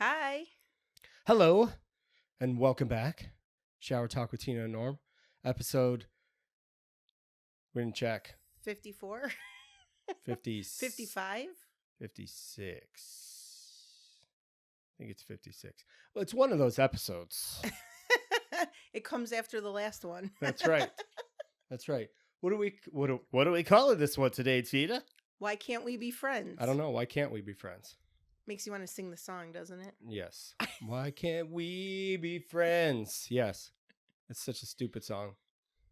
Hi. Hello, and welcome back. Shower Talk with Tina and Norm. Episode, we didn't check. 54? 50, 55? 56. I think it's 56. Well, it's one of those episodes. It comes after the last one. That's right. That's right. What do we call it this one today, Tina? Why can't we be friends? I don't know. Why can't we be friends? Makes you want to sing the song, doesn't it? Yes. Why can't we be friends? Yes. It's such a stupid song.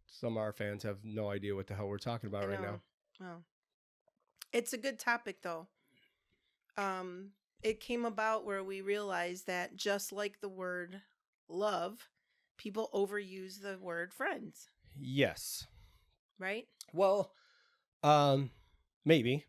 Some of our fans have no idea what the hell we're talking about right now. Well, it's a good topic, though. It came about where we realized that just like the word love, people overuse the word friends. Yes. Right? Well, maybe.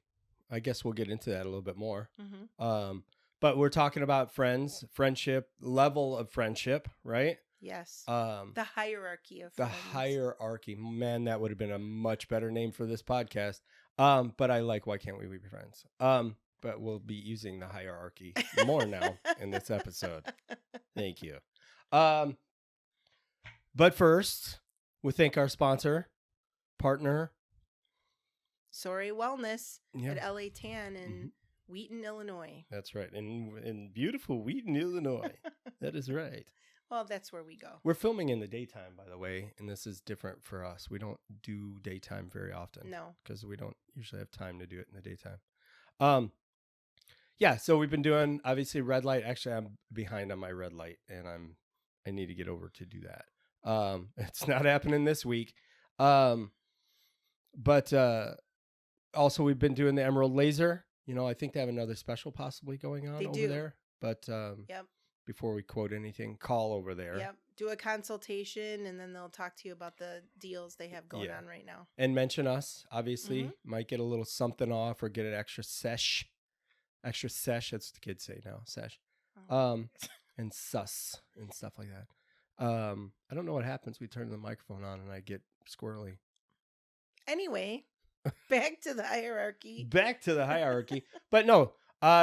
I guess we'll get into that a little bit more. Mm-hmm. But we're talking about friends, friendship, level of friendship, right? Yes. The hierarchy of the friends. hierarchy. Man, that would have been a much better name for this podcast. But I like Why Can't We Be Friends? But we'll be using the hierarchy more now in this episode. Thank you. But first, we thank our sponsor, partner, Sorry Wellness yeah. at LA Tan in Wheaton, Illinois. That's right. In beautiful Wheaton, Illinois. That is right. Well, that's where we go. We're filming in the daytime, by the way, and this is different for us. We don't do daytime very often. No. Because we don't usually have time to do it in the daytime. Yeah, so we've been doing, obviously, red light. Actually, I'm behind on my red light, and I need to get over to do that. It's not happening this week. But also, we've been doing the Emerald Laser. You know, I think they have another special possibly going on over there. But yep. Before we quote anything, call over there. Yep. Do a consultation, and then they'll talk to you about the deals they have going on right now. And mention us, obviously. Might get a little something off or get an extra sesh. Extra sesh, that's what the kids say now, sesh. Oh. And sus and stuff like that. I don't know what happens. We turn the microphone on and I get squirrely. Anyway, back to the hierarchy. But no,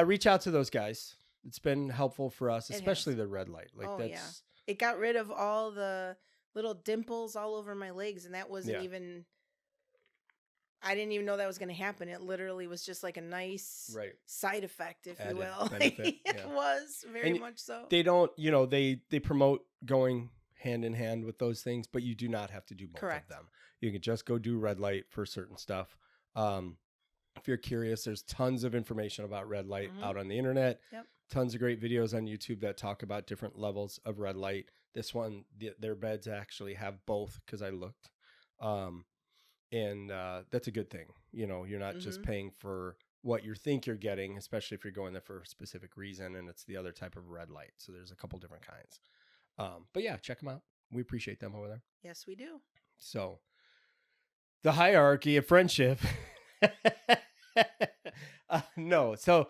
reach out to those guys. It's been helpful for us, especially the red light. Yeah. It got rid of all the little dimples all over my legs, and that wasn't even... I didn't even know that was going to happen. It literally was just like a nice side effect, if you will. It was very much so. They don't, they promote going hand in hand with those things, but you do not have to do both of them. You can just go do red light for certain stuff. If you're curious, there's tons of information about red light out on the internet. Yep. Tons of great videos on YouTube that talk about different levels of red light. This one, their beds actually have both because I looked. And that's a good thing. You're not just paying for what you think you're getting, especially if you're going there for a specific reason, and it's the other type of red light. So there's a couple different kinds. But yeah, check them out. We appreciate them over there. Yes, we do. So the hierarchy of friendship. No. So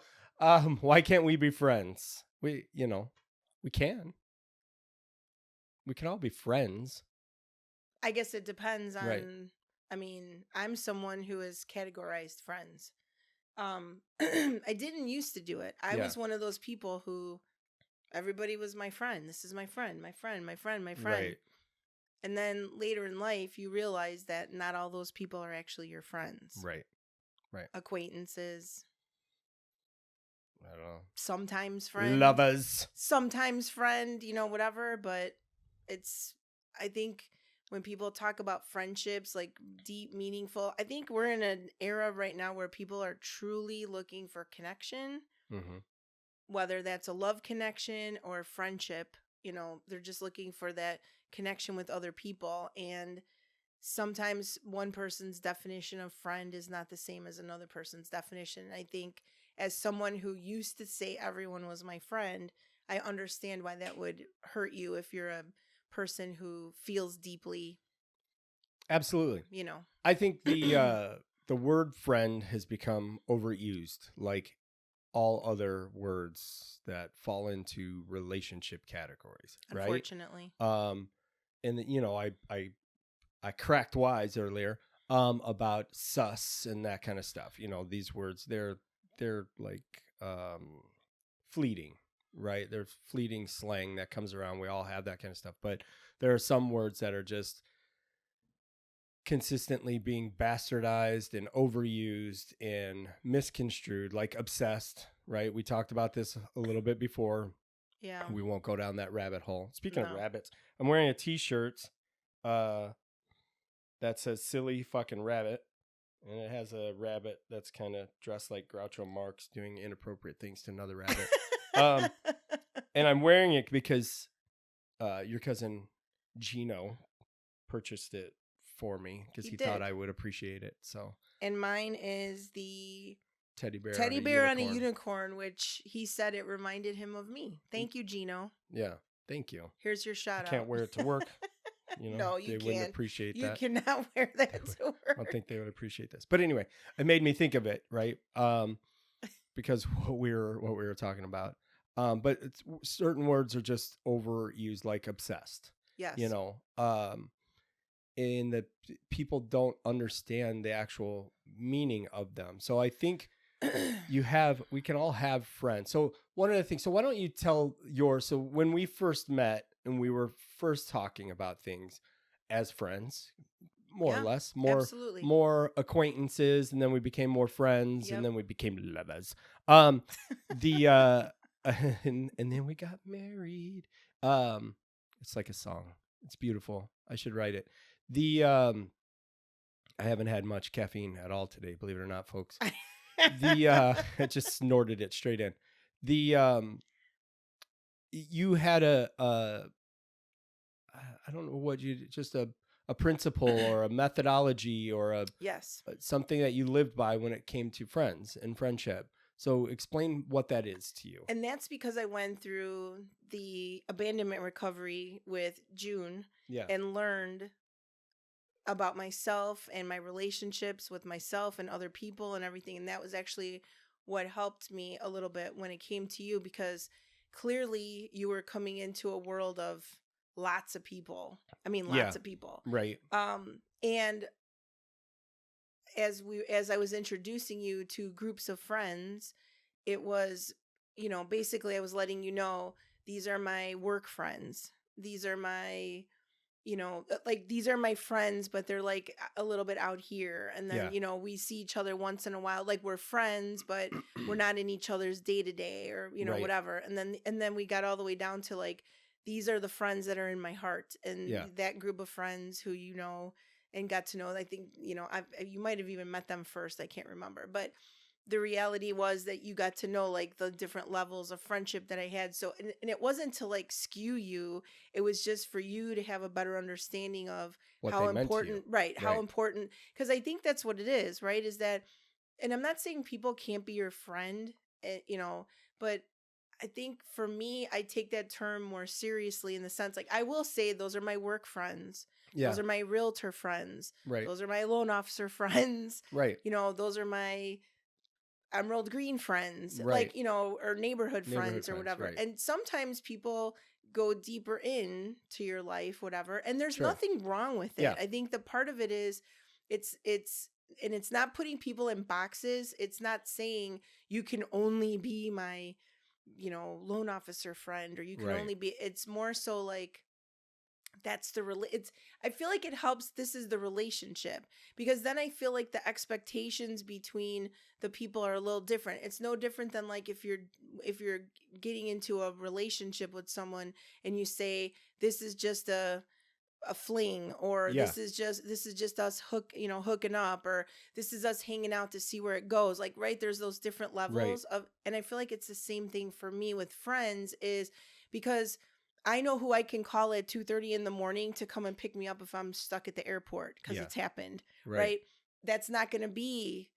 why can't we be friends? We can. We can all be friends. I guess it depends on... Right. I mean, I'm someone who has categorized friends. I didn't used to do it. I was one of those people who everybody was my friend. This is my friend, my friend, my friend, my friend. Right. And then later in life, you realize that not all those people are actually your friends. Right. Right. Acquaintances. I don't know. Sometimes friend. Lovers. Sometimes friend, whatever. But I think... when people talk about friendships, like deep, meaningful, I think we're in an era right now where people are truly looking for connection, whether that's a love connection or friendship. They're just looking for that connection with other people. And sometimes one person's definition of friend is not the same as another person's definition. And I think as someone who used to say everyone was my friend, I understand why that would hurt you if you're a person who feels deeply. Absolutely. I think the word friend has become overused, like all other words that fall into relationship categories, right? Unfortunately. And I cracked wise earlier about sus and that kind of stuff. These words, they're like fleeting. right? There's fleeting slang that comes around. We all have that kind of stuff. But there are some words that are just consistently being bastardized and overused and misconstrued, like obsessed, right? We talked about this a little bit before. Yeah. We won't go down that rabbit hole. Speaking of No. rabbits, I'm wearing a t-shirt that says silly fucking rabbit. And it has a rabbit that's kind of dressed like Groucho Marx doing inappropriate things to another rabbit. And I'm wearing it because your cousin Gino purchased it for me because he thought I would appreciate it. So, and mine is the teddy bear on a unicorn, which he said it reminded him of me. Thank you, Gino. Yeah, thank you. Here's your shout out. I can't wear it to work. You know, no, you they wouldn't appreciate that. You cannot wear that to work. I don't think they would appreciate this. But anyway, it made me think of it, right? Because what we were talking about. But certain words are just overused, like obsessed. Yes. You know, and that people don't understand the actual meaning of them. So I think we can all have friends. So one of the things, so why don't you tell so when we first met and we were first talking about things as friends, more or less, more acquaintances, and then we became more friends, and then we became lovers. And then we got married. It's like a song. It's beautiful. I should write it. I haven't had much caffeine at all today, believe it or not, folks. I just snorted it straight in. You had I don't know what just a principle or a methodology or something that you lived by when it came to friends and friendship. So explain what that is to you. And that's because I went through the abandonment recovery with June and learned about myself and my relationships with myself and other people and everything. And that was actually what helped me a little bit when it came to you, because clearly you were coming into a world of lots of people. I mean, lots of people. Right. And as I was introducing you to groups of friends, it was, basically I was letting you know, these are my work friends. These are my, these are my friends, but they're like a little bit out here. And then, we see each other once in a while, like we're friends, but we're not in each other's day to day or, whatever. And then we got all the way down to like, these are the friends that are in my heart, and that group of friends who, and got to know, I think, you might have even met them first. I can't remember, but the reality was that you got to know like the different levels of friendship that I had. So, and it wasn't to like skew you. It was just for you to have a better understanding of what how important, how important, because I think that's what it is, right? Is that, and I'm not saying people can't be your friend, but I think for me, I take that term more seriously in the sense, like, I will say those are my work friends. Yeah. Those are my realtor friends. Right. Those are my loan officer friends. Right. Those are my Emerald Green friends, right. like, or neighborhood friends or whatever. Right. And sometimes people go deeper in to your life, whatever. And there's nothing wrong with it. Yeah. I think the part of it is and it's not putting people in boxes. It's not saying you can only be my, loan officer friend, or you can only be, it's more so like, that's I feel like it helps. This is the relationship, because then I feel like the expectations between the people are a little different. It's no different than like if you're getting into a relationship with someone and you say, this is just a fling, or this is just us hooking up, or this is us hanging out to see where it goes. Like, there's those different levels of, and I feel like it's the same thing for me with friends, is because I know who I can call at 2:30 in the morning to come and pick me up if I'm stuck at the airport, because it's happened, right? That's not going to be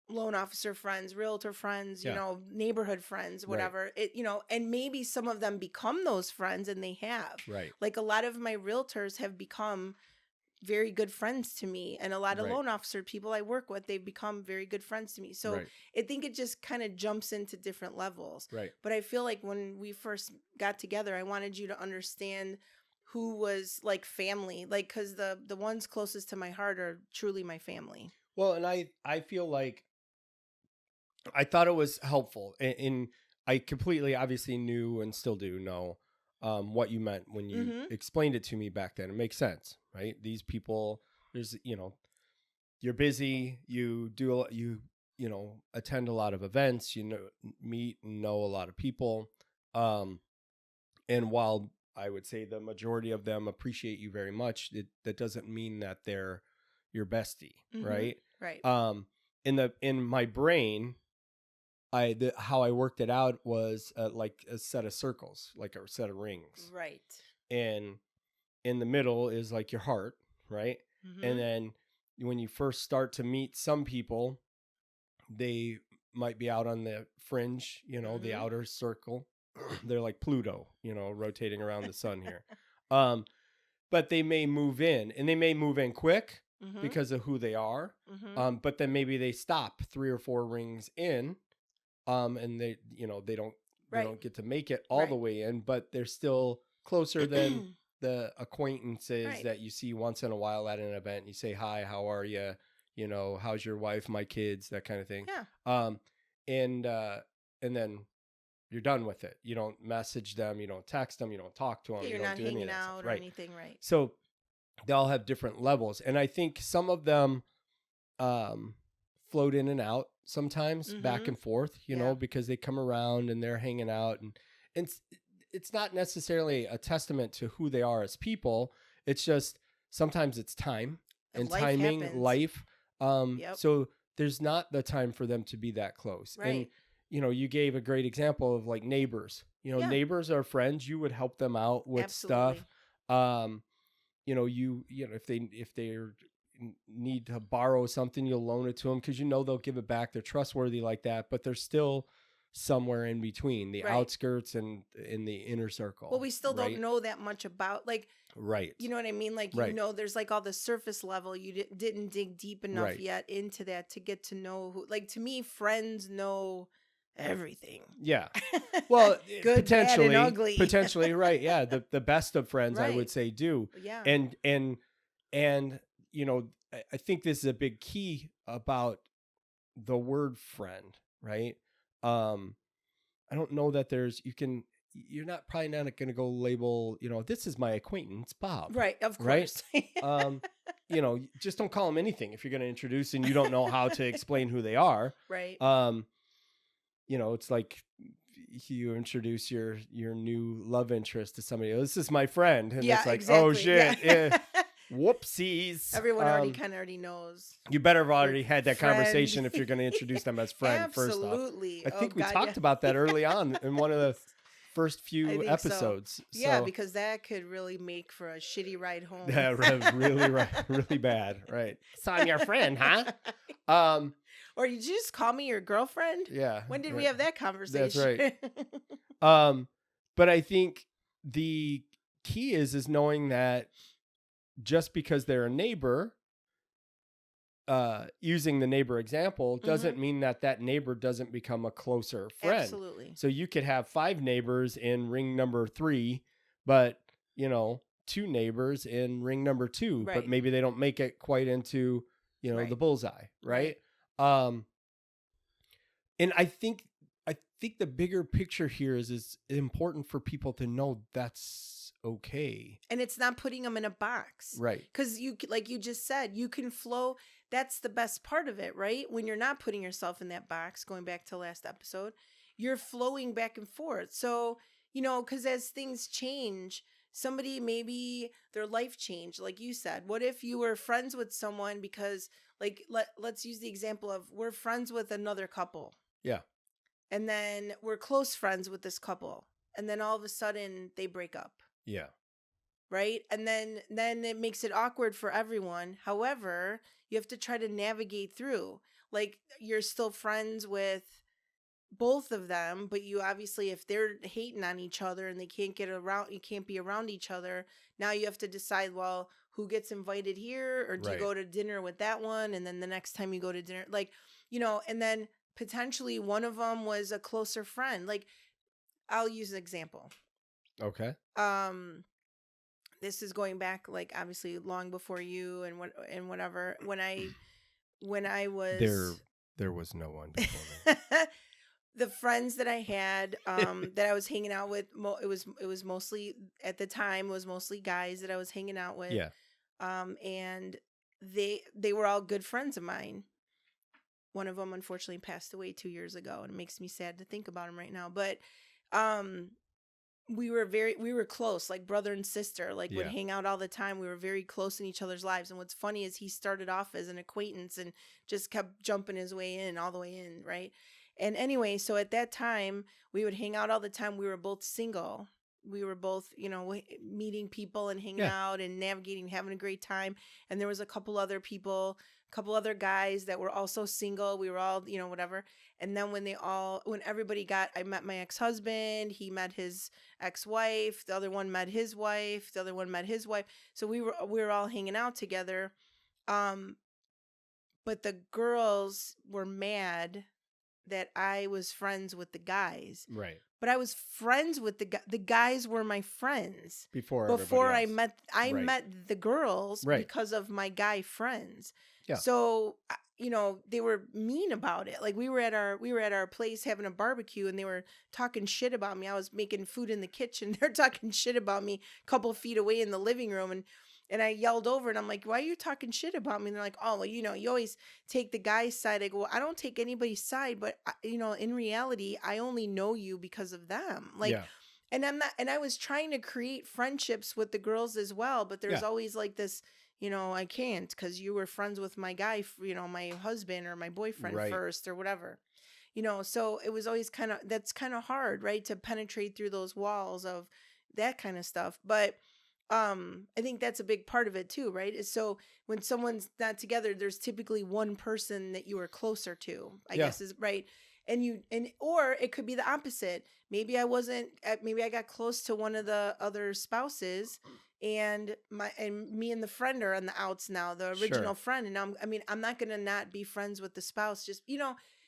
loan officer friends, realtor friends, neighborhood friends, whatever. It, and maybe some of them become those friends, and they have. Right. Like a lot of my realtors have become very good friends to me, and a lot of loan officer people I work with, they've become very good friends to me. So I think it just kind of jumps into different levels. Right. But I feel like when we first got together, I wanted you to understand who was like family, like, because the ones closest to my heart are truly my family. Well, and I feel like I thought it was helpful in I completely obviously knew and still do know what you meant when you explained it to me back then. It makes sense, right? These people, there's, you're busy, you do, attend a lot of events, meet and know a lot of people. And while I would say the majority of them appreciate you very much, that doesn't mean that they're your bestie, right? Right. In my brain, how I worked it out was like a set of circles, like a set of rings. Right. And in the middle is like your heart, right? And then when you first start to meet some people, they might be out on the fringe, the outer circle. They're like Pluto, rotating around the sun here. But they may move in, and they may move in quick because of who they are. But then maybe they stop 3 or 4 rings in, and they don't get to make it all the way in, but they're still closer than the acquaintances that you see once in a while at an event. You say, hi, how are you? How's your wife, my kids, that kind of thing. Yeah. And then you're done with it. You don't message them, you don't text them, you don't talk to them, you're you don't not do any hanging of that out stuff. or Right. anything, right? So they all have different levels, and I think some of them float in and out sometimes, back and forth, because they come around and they're hanging out, and it's not necessarily a testament to who they are as people. It's just sometimes it's time and life timing, happens. life. So there's not the time for them to be that close. Right. And you gave a great example of like neighbors. Neighbors are friends. You would help them out with stuff. If they need to borrow something, you'll loan it to them because they'll give it back. They're trustworthy like that, but they're still somewhere in between the outskirts and in the inner circle. Well, we still don't know that much about, like, right. You know what I mean? Like, there's like all the surface level. You didn't dig deep enough yet into that to get to know who, like, to me, friends know everything. Yeah. Well, good, potentially, bad, and ugly. Potentially, right. Yeah. The best of friends, I would say, do. Yeah. And I think this is a big key about the word friend, right? I don't know that you're probably not going to go label, this is my acquaintance, Bob. Right. Of course. Right? Just don't call them anything if you're going to introduce and you don't know how to explain who they are. Right. It's like you introduce your new love interest to somebody. Oh, this is my friend. And it's like, exactly. Oh shit. Yeah. Whoopsies. Everyone already knows. You better have already had that conversation if you're going to introduce them as friend. Absolutely. First off. I think we talked about that early on in one of the first few episodes. So. Yeah, because that could really make for a shitty ride home. Yeah, really bad. Right. So I'm your friend, huh? Or you just call me your girlfriend? Yeah. When did we have that conversation? That's right. But I think the key is knowing that just because they're a neighbor, using the neighbor example doesn't mean that neighbor doesn't become a closer friend. Absolutely. So you could have 5 neighbors in ring number 3, but 2 neighbors in ring number 2, but maybe they don't make it quite into, the bullseye. Right. And I think the bigger picture here is important for people to know that's okay. And it's not putting them in a box. Right. Because like you just said, you can flow. That's the best part of it, right? When you're not putting yourself in that box, going back to last episode, you're flowing back and forth. So, because as things change, somebody, maybe their life changed. Like you said, what if you were friends with someone because, like, let's use the example of we're friends with another couple. Yeah. And then we're close friends with this couple. And then all of a sudden they break up. Yeah. Right. And then it makes it awkward for everyone. However, you have to try to navigate through. Like, you're still friends with both of them, but you obviously, if they're hating on each other and they can't get around, you can't be around each other. Now you have to decide, well, who gets invited here, or do you go to dinner with that one? And then the next time you go to dinner, like, and then potentially one of them was a closer friend. Like, I'll use an example. Okay. This is going back, like, obviously long before you and whatever. When I was there was no one before me. The friends that I had, that I was hanging out with, it was mostly at the time, it was mostly guys that I was hanging out with. Yeah. And they were all good friends of mine. One of them unfortunately passed away 2 years ago, and it makes me sad to think about him right now. But we were close, like brother and sister, like would hang out all the time. We were very close in each other's lives. And what's funny is he started off as an acquaintance and just kept jumping his way in, all the way in, right? And anyway, so at that time, we would hang out all the time. We were both single. We were both, meeting people and hanging out and navigating, having a great time. And there was a couple other people, a couple other guys that were also single. We were all, whatever. And then when everybody I met my ex-husband, he met his ex-wife, the other one met his wife, the other one met his wife. So we were all hanging out together. But the girls were mad that I was friends with the guys. Right. But I was friends with the guys were my friends before I met the girls because of my guy friends. Yeah. So they were mean about it. Like we were at our place having a barbecue, and they were talking shit about me. I was making food in the kitchen. They're talking shit about me a couple feet away in the living room, and I yelled over, and I'm like, why are you talking shit about me? And they're like, oh, well, you always take the guy's side. I go, well, I don't take anybody's side, but in reality, I only know you because of them. Like, and I was trying to create friendships with the girls as well, but there's always like this, I can't because you were friends with my guy, my husband or my boyfriend first or whatever, so it was always that's kind of hard, right? To penetrate through those walls of that kind of stuff. But I think that's a big part of it too, right? So when someone's not together, there's typically one person that you are closer to, I guess is right. Or it could be the opposite. Maybe I got close to one of the other spouses, and me and the friend are on the outs now, the original friend. And I'm not going to not be friends with the spouse, just,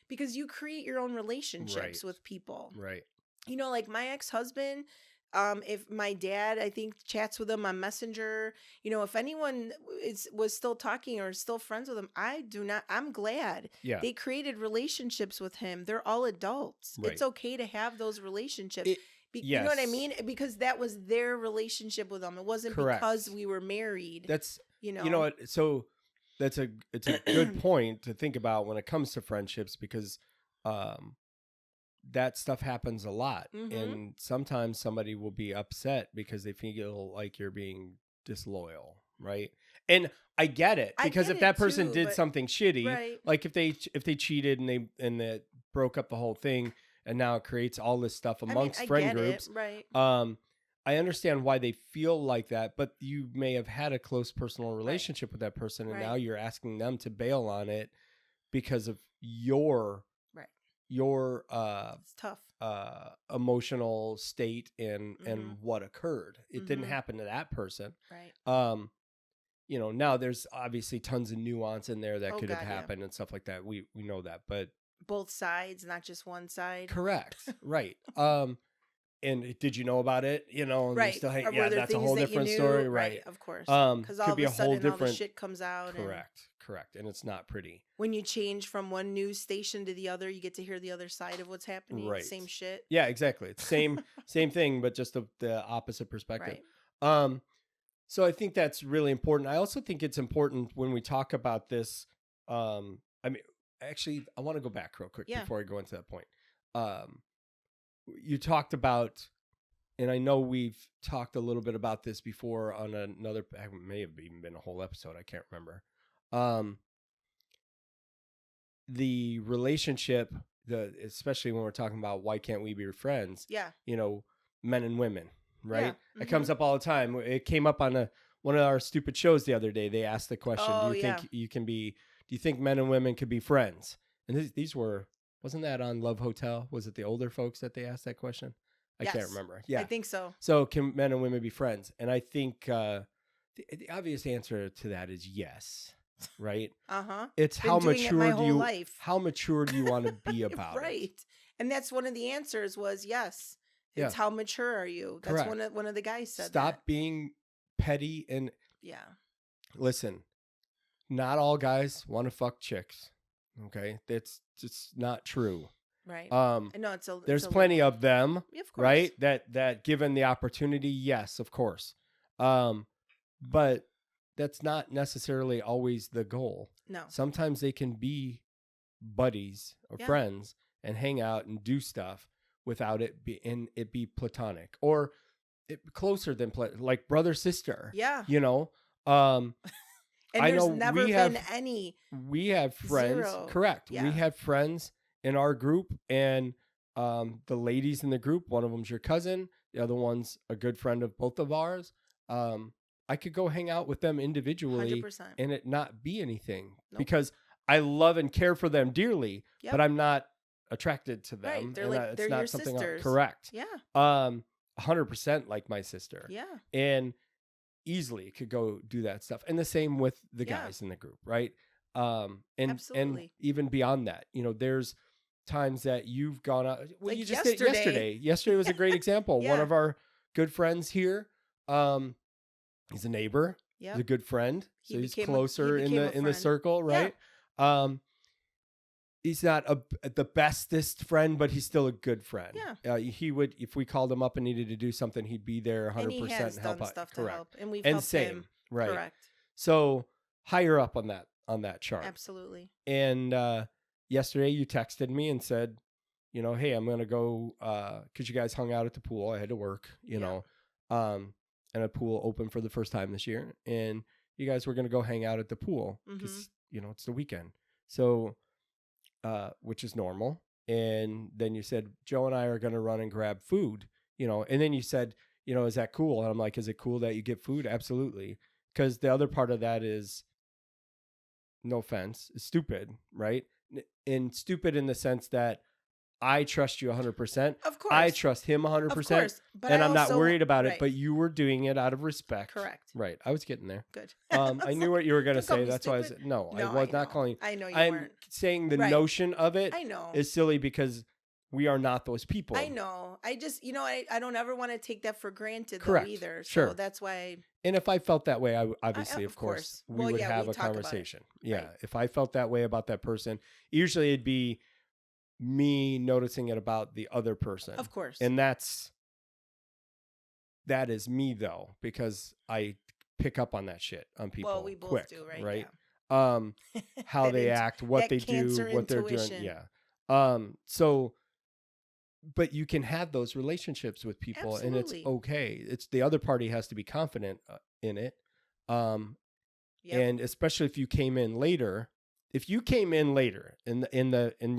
because you create your own relationships with people. Right. Like my ex-husband, if my dad, I think, chats with him on Messenger, if anyone was still talking or still friends with him, I'm glad they created relationships with him. They're all adults. Right. It's okay to have those relationships. You know what I mean? Because that was their relationship with him. It wasn't because we were married. That's, you know what? So it's a good point to think about when it comes to friendships, because, that stuff happens a lot. Mm-hmm. And sometimes somebody will be upset because they feel like you're being disloyal, right? And I get it, because if that person did something shitty, like if they cheated and they broke up the whole thing, and now it creates all this stuff amongst friend groups, right? I understand why they feel like that, but you may have had a close personal relationship with that person, and now you're asking them to bail on it because of your it's tough emotional state and what occurred. It didn't happen to that person, right? Now there's obviously tons of nuance in there that could have happened and stuff like that. We know that, but both sides, not just one side. Correct. Right. And did you know about it? And right. Still, that's a whole different story, right? Of course. Because all of a sudden all the shit comes out. Correct. And it's not pretty. When you change from one news station to the other, you get to hear the other side of what's happening. Right. Same shit. Yeah, exactly. It's same thing, but just the opposite perspective. Right. So I think that's really important. I also think it's important when we talk about this. Actually, I want to go back real quick before I go into that point. You talked about, and I know we've talked a little bit about this before on another, it may have even been a whole episode, I can't remember. The relationship, especially when we're talking about why can't we be friends? Yeah. Men and women, right? Yeah. Mm-hmm. It comes up all the time. It came up on one of our stupid shows the other day. They asked the question, do you think men and women could be friends? And these were, wasn't that on Love Hotel? Was it the older folks that they asked that question? I can't remember. Yeah. I think so. So can men and women be friends? And I think the obvious answer to that is yes. Right? Uh-huh. It's how mature do you want to be about it? Right. And that's one of the answers was yes. It's how mature are you? That's correct. one of the guys said Stop being petty and listen, not all guys want to fuck chicks. Okay? That's just not true. Right. I know There's plenty of them, yeah, of course. right? That given the opportunity, yes, of course. But that's not necessarily always the goal. No. Sometimes they can be buddies or friends and hang out and do stuff without it be platonic or closer than like brother sister. Yeah. You know. And I there's know never been any. We have friends. Zero. Correct. Yeah. We have friends in our group, and the ladies in the group. One of them's your cousin. The other one's a good friend of both of ours. I could go hang out with them individually 100%. and it not be anything because I love and care for them dearly, but I'm not attracted to them. Right. They're like, they're not your something sisters. Correct. Yeah. 100% like my sister. Yeah. And easily could go do that stuff. And the same with the guys in the group, right? And even beyond that, you know, there's times that you've gone out. Well, like you just yesterday. did yesterday. Yesterday was a great example. One of our good friends here, he's a neighbor. Yeah. He's a good friend. So he's closer in the circle, right? Yeah. He's not the bestest friend, but he's still a good friend. Yeah. He would, if we called him up and needed to do something, he'd be there 100% and he has and help done out. Stuff Correct. To help. And we've and helped same, him. Right. Correct. So higher up on that chart. Absolutely. And yesterday you texted me and said, you know, hey, I'm going to go, cause you guys hung out at the pool. I had to work, you know, and a pool opened for the first time this year. And you guys were going to go hang out at the pool because, you know, it's the weekend. So, which is normal. And then you said, Joe and I are going to run and grab food, you know, and then you said, you know, is that cool? And I'm like, is it cool that you get food? Absolutely. Because the other part of that is, no offense, is stupid, right? And stupid in the sense that I trust you 100%. Of course. I trust him 100%. Of course. But and I'm not worried about it, but you were doing it out of respect. Correct. Right. I was getting there. Good. I knew what you were going to say. That's why I said, no, I was not calling you. I know you I'm weren't. saying the notion of it I know. is silly because we are not those people. I know. I just, you know, I don't ever want to take that for granted though either. So sure. That's why. And if I felt that way, obviously, of course, we would have a conversation. Yeah. Right. If I felt that way about that person, usually it'd be me noticing it about the other person. Of course. And that is me though, because I pick up on that shit on people. Well, we both quick, do, right? Right. Yeah. How they act, what they do, what they're doing. Yeah. So, but you can have those relationships with people. Absolutely. And it's okay. It's the other party has to be confident in it. And especially if you came in later, and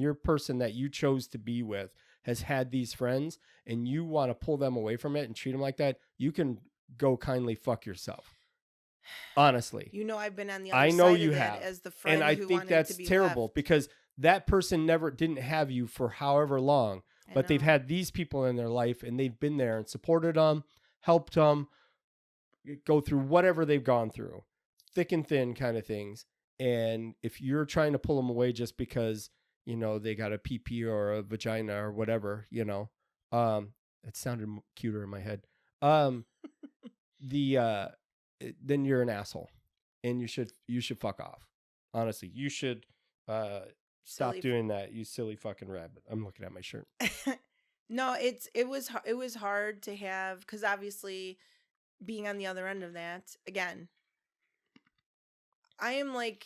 your person that you chose to be with has had these friends and you want to pull them away from it and treat them like that, you can go kindly fuck yourself. Honestly. You know, I've been on the other side of that as the friend and I who think wanted that's to be terrible left. Because that person didn't have you for however long, but they've had these people in their life and they've been there and supported them, helped them go through whatever they've gone through, thick and thin kind of things. And if you're trying to pull them away just because, you know, they got a pee or a vagina or whatever, you know, it sounded cuter in my head. Then you're an asshole and you should fuck off. Honestly, you should, stop doing that. You silly fucking rabbit. I'm looking at my shirt. No, it was hard to have, because obviously being on the other end of that, again, I am like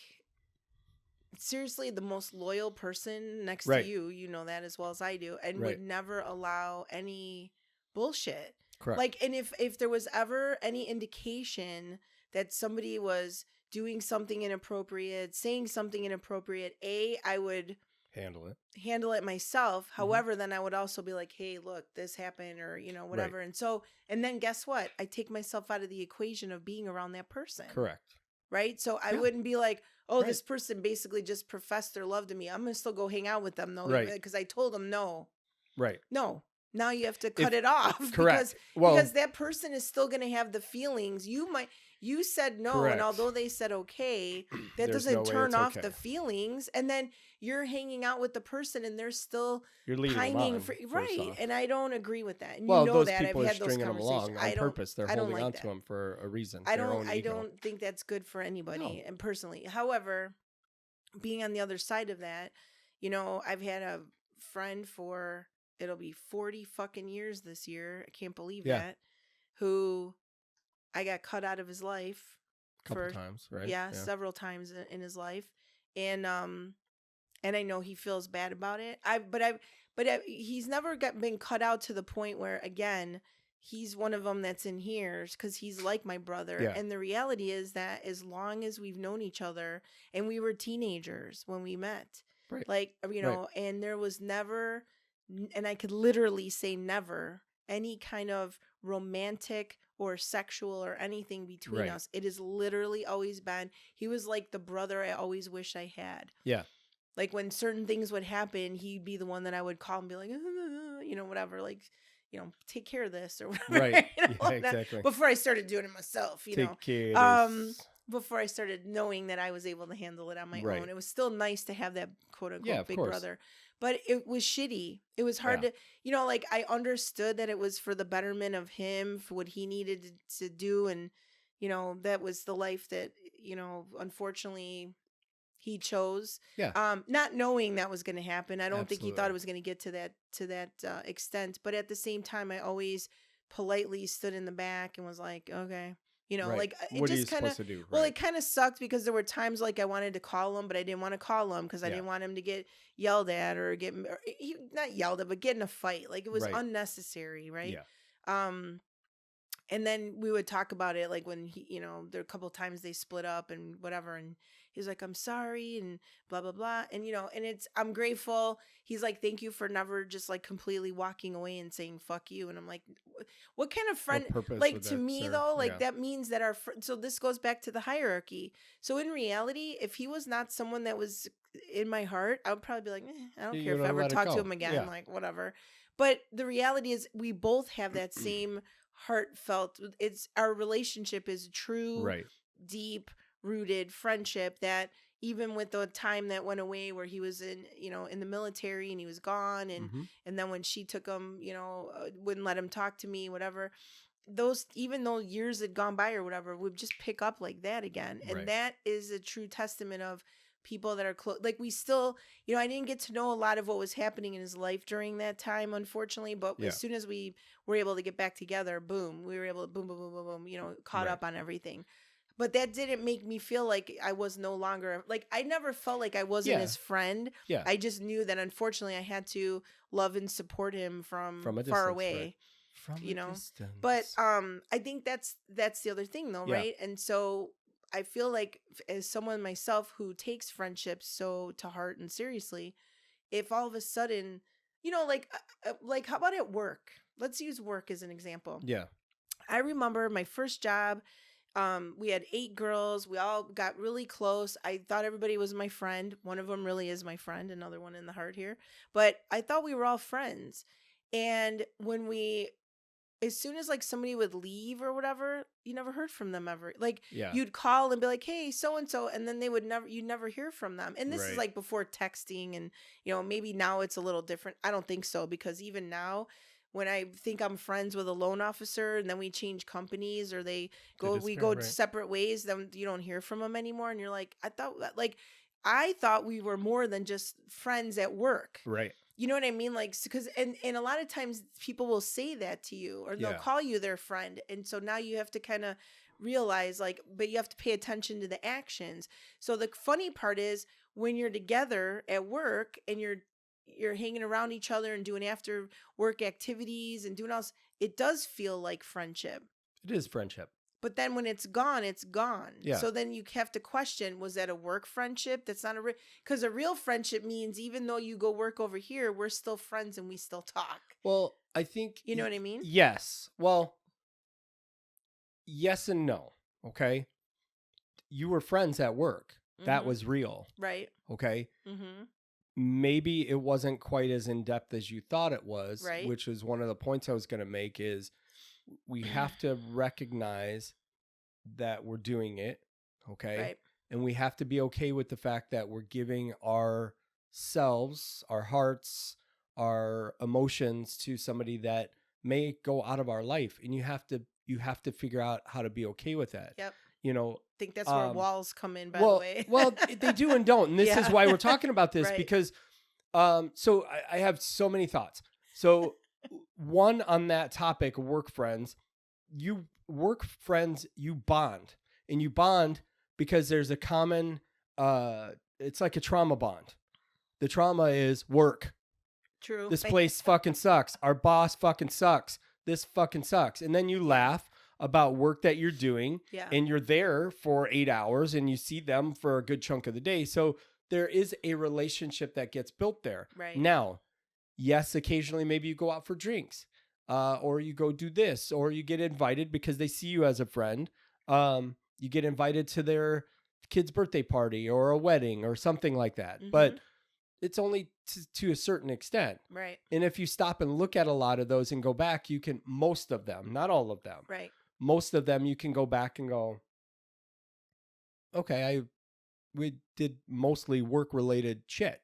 seriously the most loyal person next to you. You know that as well as I do, and would never allow any bullshit. Correct. Like, and if there was ever any indication that somebody was doing something inappropriate, saying something inappropriate, I would handle it myself. However, then I would also be like, hey, look, this happened, or, you know, whatever. Right. And so, and then guess what? I take myself out of the equation of being around that person. Correct. Right. So I wouldn't be like, oh, this person basically just professed their love to me. I'm going to still go hang out with them though. Right. Because I told them no. Right. No. Now you have to cut it off. Correct. Because that person is still going to have the feelings. You said no, correct. And although they said okay, that doesn't turn off the feelings. And then you're hanging out with the person, and they're still pining for right. And I don't agree with that. And you know those that people I've are had those stringing them along on purpose. They're holding on to them for a reason. I don't think that's good for anybody. And personally, however, being on the other side of that, you know, I've had a friend for, it'll be 40 fucking years this year. I can't believe Yeah. that. Who I got cut out of his life. Couple times, right? Yeah, several times in his life. And I know he feels bad about it. He's never been cut out to the point where, again, he's one of them that's in here because he's like my brother. Yeah. And the reality is that as long as we've known each other, and we were teenagers when we met, right. like, you know, right. And there was never, and I could literally say never, any kind of romantic or sexual or anything between us. It has literally always been, he was like the brother I always wish I had. Yeah. Like when certain things would happen, he'd be the one that I would call and be like, you know, whatever, like, you know, take care of this or whatever. Right. You know, yeah, exactly. Before I started doing it myself, you take care of this. Before I started knowing that I was able to handle it on my own. It was still nice to have that quote unquote big brother. But it was shitty. It was hard to, you know, like I understood that it was for the betterment of him, for what he needed to do. And, you know, that was the life that, you know, unfortunately he chose. Yeah. Not knowing that was going to happen. I don't think he thought it was going to get to that extent. But at the same time, I always politely stood in the back and was like, okay. You know, like it just kind of, well, it kind of sucked because there were times like I wanted to call him, but I didn't want to call him because I didn't want him to get yelled at or not yelled at, but get in a fight. Like it was unnecessary. Right. Yeah. And then we would talk about it, like when he, you know, there were a couple of times they split up and whatever. And he's like, I'm sorry and blah, blah, blah. And, you know, and I'm grateful. He's like, thank you for never just like completely walking away and saying, fuck you. And I'm like, what kind of friend, like to me though, like that means that so this goes back to the hierarchy. So in reality, if he was not someone that was in my heart, I would probably be like, I don't care if I ever talk to him again, like whatever. But the reality is we both have that same heartfelt, our relationship is true, deep rooted friendship that even with the time that went away where he was in, you know, in the military and he was gone and then when she took him, you know, wouldn't let him talk to me, whatever, those, even though years had gone by or whatever, would just pick up like that again. And that is a true testament of people that are close. Like we still, you know, I didn't get to know a lot of what was happening in his life during that time, unfortunately, but as soon as we were able to get back together, boom, we were able to boom, boom, boom, boom, boom, you know, caught up on everything. But that didn't make me feel like I was no longer, like I never felt like I wasn't his friend. Yeah. I just knew that unfortunately I had to love and support him from far away. From you know, distance. But I think that's the other thing though, right? And so I feel like as someone myself who takes friendships so to heart and seriously, if all of a sudden, you know, like how about at work? Let's use work as an example. Yeah. I remember my first job. We had 8 girls. We all got really close. I thought everybody was my friend. One of them really is my friend, another one in the heart here. But I thought we were all friends. And as soon as like somebody would leave or whatever, you never heard from them ever. Like you'd call and be like, hey, so-and-so. And then you'd never hear from them. And this is like before texting and, you know, maybe now it's a little different. I don't think so because even now, when I think I'm friends with a loan officer and then we change companies or we go separate ways, then you don't hear from them anymore. And you're like, I thought we were more than just friends at work. Right. You know what I mean? Like, because, and a lot of times people will say that to you or they'll call you their friend. And so now you have to kind of realize but you have to pay attention to the actions. So the funny part is when you're together at work and you're hanging around each other and doing after work activities and doing all this, it does feel like friendship. It is friendship. But then when it's gone, it's gone. Yeah. So then you have to question, was that a work friendship? That's not because a real friendship means even though you go work over here, we're still friends and we still talk. Well, I think... You know what I mean? Yes. Well, yes and no. Okay. You were friends at work. Mm-hmm. That was real. Right. Okay. Mm-hmm. Maybe it wasn't quite as in-depth as you thought it was, which is one of the points I was going to make is we have to recognize that we're doing it, okay? Right. And we have to be okay with the fact that we're giving ourselves, our hearts, our emotions to somebody that may go out of our life. And you have to figure out how to be okay with that. Yep. You know, I think that's where walls come in, by the way. Well, they do and don't. And this is why we're talking about this because So I have so many thoughts. So one on that topic, work friends, you bond, and you bond because there's a common, it's like a trauma bond. The trauma is work. True. This place fucking sucks. Our boss fucking sucks. This fucking sucks. And then you laugh about work that you're doing, and you're there for 8 hours and you see them for a good chunk of the day. So there is a relationship that gets built there. Right. Now, yes, occasionally maybe you go out for drinks, or you go do this, or you get invited because they see you as a friend. You get invited to their kid's birthday party or a wedding or something like that. Mm-hmm. But it's only to a certain extent. Right. And if you stop and look at a lot of those and go back, you can, most of them, not all of them. Right. Most of them you can go back and go, okay, we did mostly work related shit.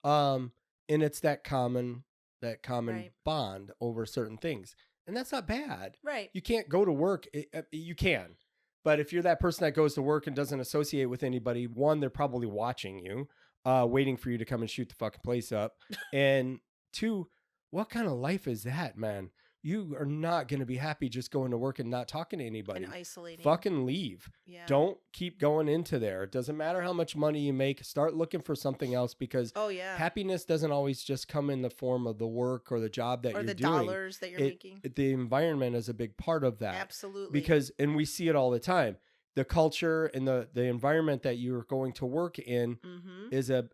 And it's that common right. bond over certain things. And that's not bad. Right. You can't go to work. You can. But if you're that person that goes to work and doesn't associate with anybody, one, they're probably watching you, waiting for you to come and shoot the fucking place up. And two, what kind of life is that, man? You are not going to be happy just going to work and not talking to anybody. And isolating. Fucking leave. Yeah. Don't keep going into there. It doesn't matter how much money you make. Start looking for something else, because happiness doesn't always just come in the form of the work or the job that you're doing. Or the dollars that you're making. The environment is a big part of that. Absolutely. Because, and we see it all the time, the culture and the environment that you're going to work in is a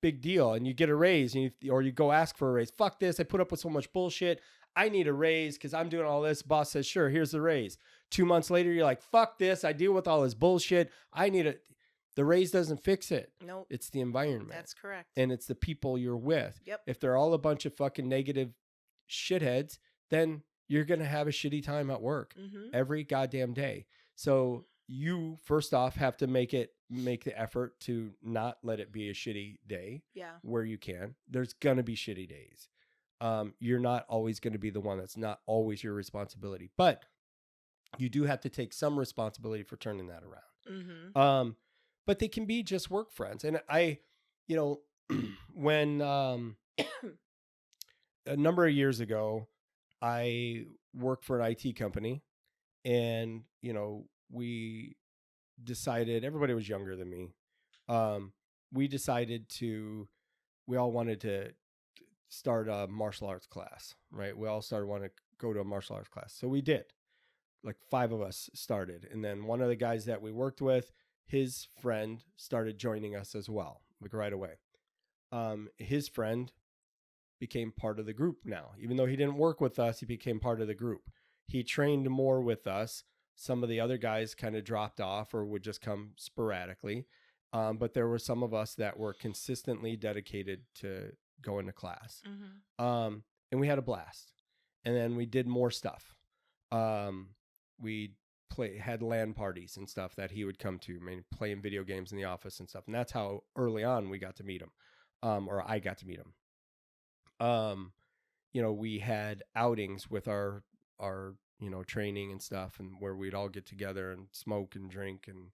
big deal. And you get a raise, and or you go ask for a raise. Fuck this. I put up with so much bullshit. I need a raise because I'm doing all this. Boss says, sure, here's the raise. 2 months later, you're like, fuck this. I deal with all this bullshit. I need it. The raise doesn't fix it. Nope. It's the environment. That's correct. And it's the people you're with. Yep. If they're all a bunch of fucking negative shitheads, then you're going to have a shitty time at work every goddamn day. So you, first off, have to make the effort to not let it be a shitty day. Yeah. Where you can. There's going to be shitty days. You're not always going to be the one. That's not always your responsibility, but you do have to take some responsibility for turning that around. But they can be just work friends. And when a number of years ago, I worked for an IT company, and, we decided, everybody was younger than me. We all wanted to start a martial arts class, right? We all started wanting to go to a martial arts class. So we did. Like 5 of us started. And then one of the guys that we worked with, his friend started joining us as well, like right away. His friend became part of the group now. Even though he didn't work with us, he became part of the group. He trained more with us. Some of the other guys kind of dropped off or would just come sporadically. But there were some of us that were consistently dedicated to going to class. And we had a blast. And then we did more stuff. We had LAN parties and stuff that he would come to, playing video games in the office and stuff. And that's how early on we got to meet him. Or I got to meet him. We had outings with our training and stuff, and where we'd all get together and smoke and drink and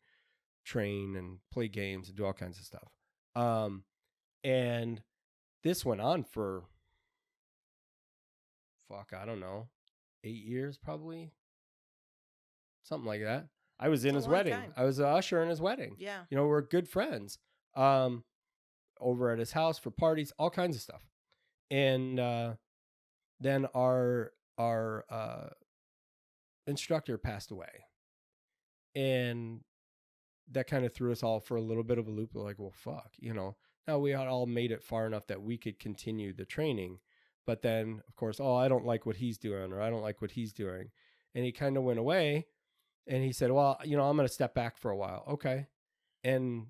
train and play games and do all kinds of stuff. And this went on for, I don't know, 8 years probably. Something like that. I was in his wedding. Time. I was an usher in his wedding. Yeah. We're good friends. Over at his house for parties, all kinds of stuff. And then our instructor passed away. And that kind of threw us all for a little bit of a loop. We're like, well, fuck, Now we had all made it far enough that we could continue the training. But then, of course, I don't like what he's doing, or I don't like what he's doing. And he kind of went away, and he said, well, I'm going to step back for a while. Okay. And,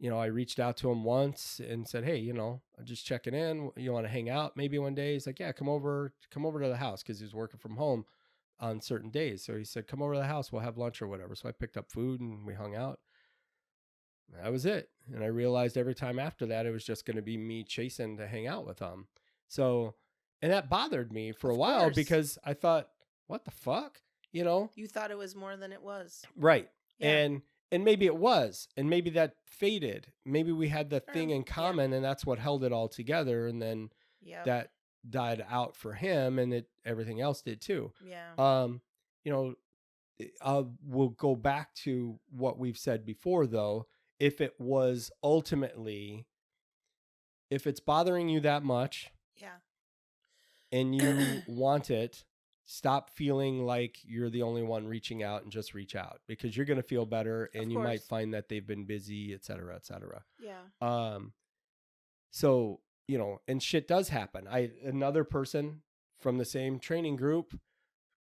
I reached out to him once and said, hey, I'm just checking in. You want to hang out maybe one day? He's like, yeah, come over to the house, because he was working from home on certain days. So he said, come over to the house. We'll have lunch or whatever. So I picked up food and we hung out. That was it. And I realized every time after that, it was just going to be me chasing to hang out with him. So, and that bothered me for a while, because I thought, what the fuck? You thought it was more than it was. Right. Yeah. And maybe it was, and maybe that faded. Maybe we had the thing in common, and that's what held it all together. And then that died out for him, and everything else did too. Yeah. You know, we'll go back to what we've said before, though. If it was ultimately, if it's bothering you that much, and you want it, stop feeling like you're the only one reaching out, and just reach out, because you're going to feel better, and you might find that they've been busy, et cetera, et cetera. Yeah. So, you know, and shit does happen. Another person from the same training group,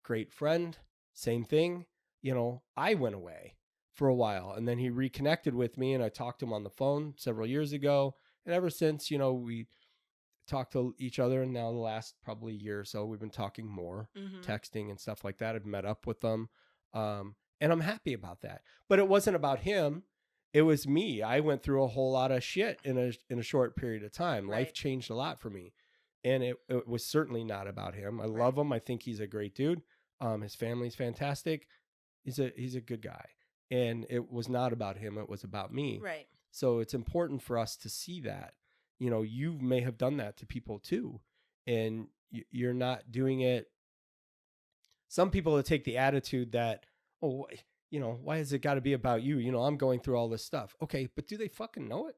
great friend, same thing. You know, I went away for a while, and then he reconnected with me, and I talked to him on the phone several years ago. And ever since, you know, we talk to each other, and now the last probably year or so we've been talking more, texting and stuff like that. I've met up with them, and I'm happy about that. But it wasn't about him, it was me. I went through a whole lot of shit in a short period of time. Life changed a lot for me, and it was certainly not about him. I love him. I think he's a great dude. His family's fantastic. He's a good guy, and it was not about him, it was about me. So it's important for us to see that. You know, you may have done that to people too, and you're not doing it. Some people will take the attitude that, oh, you know, why has it got to be about you? You know, I'm going through all this stuff. Okay, but do they fucking know it?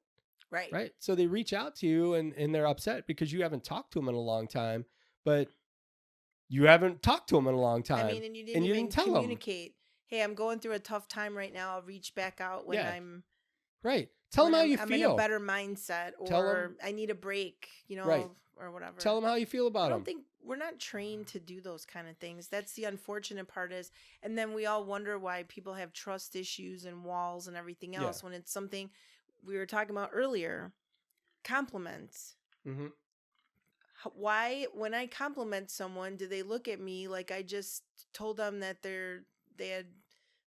Right. So they reach out to you, and they're upset because you haven't talked to them in a long time, but you haven't talked to them in a long time. I mean, and you didn't even communicate. Hey, I'm going through a tough time right now. I'll reach back out when I'm... Right. Tell them how you feel. I'm in a better mindset, or I need a break, you know, or whatever. Tell them how you feel about them. I don't think we're not trained to do those kind of things. That's the unfortunate part is, and then we all wonder why people have trust issues and walls and everything else when it's something we were talking about earlier. Compliments. Mm-hmm. Why, when I compliment someone, do they look at me like I just told them that they had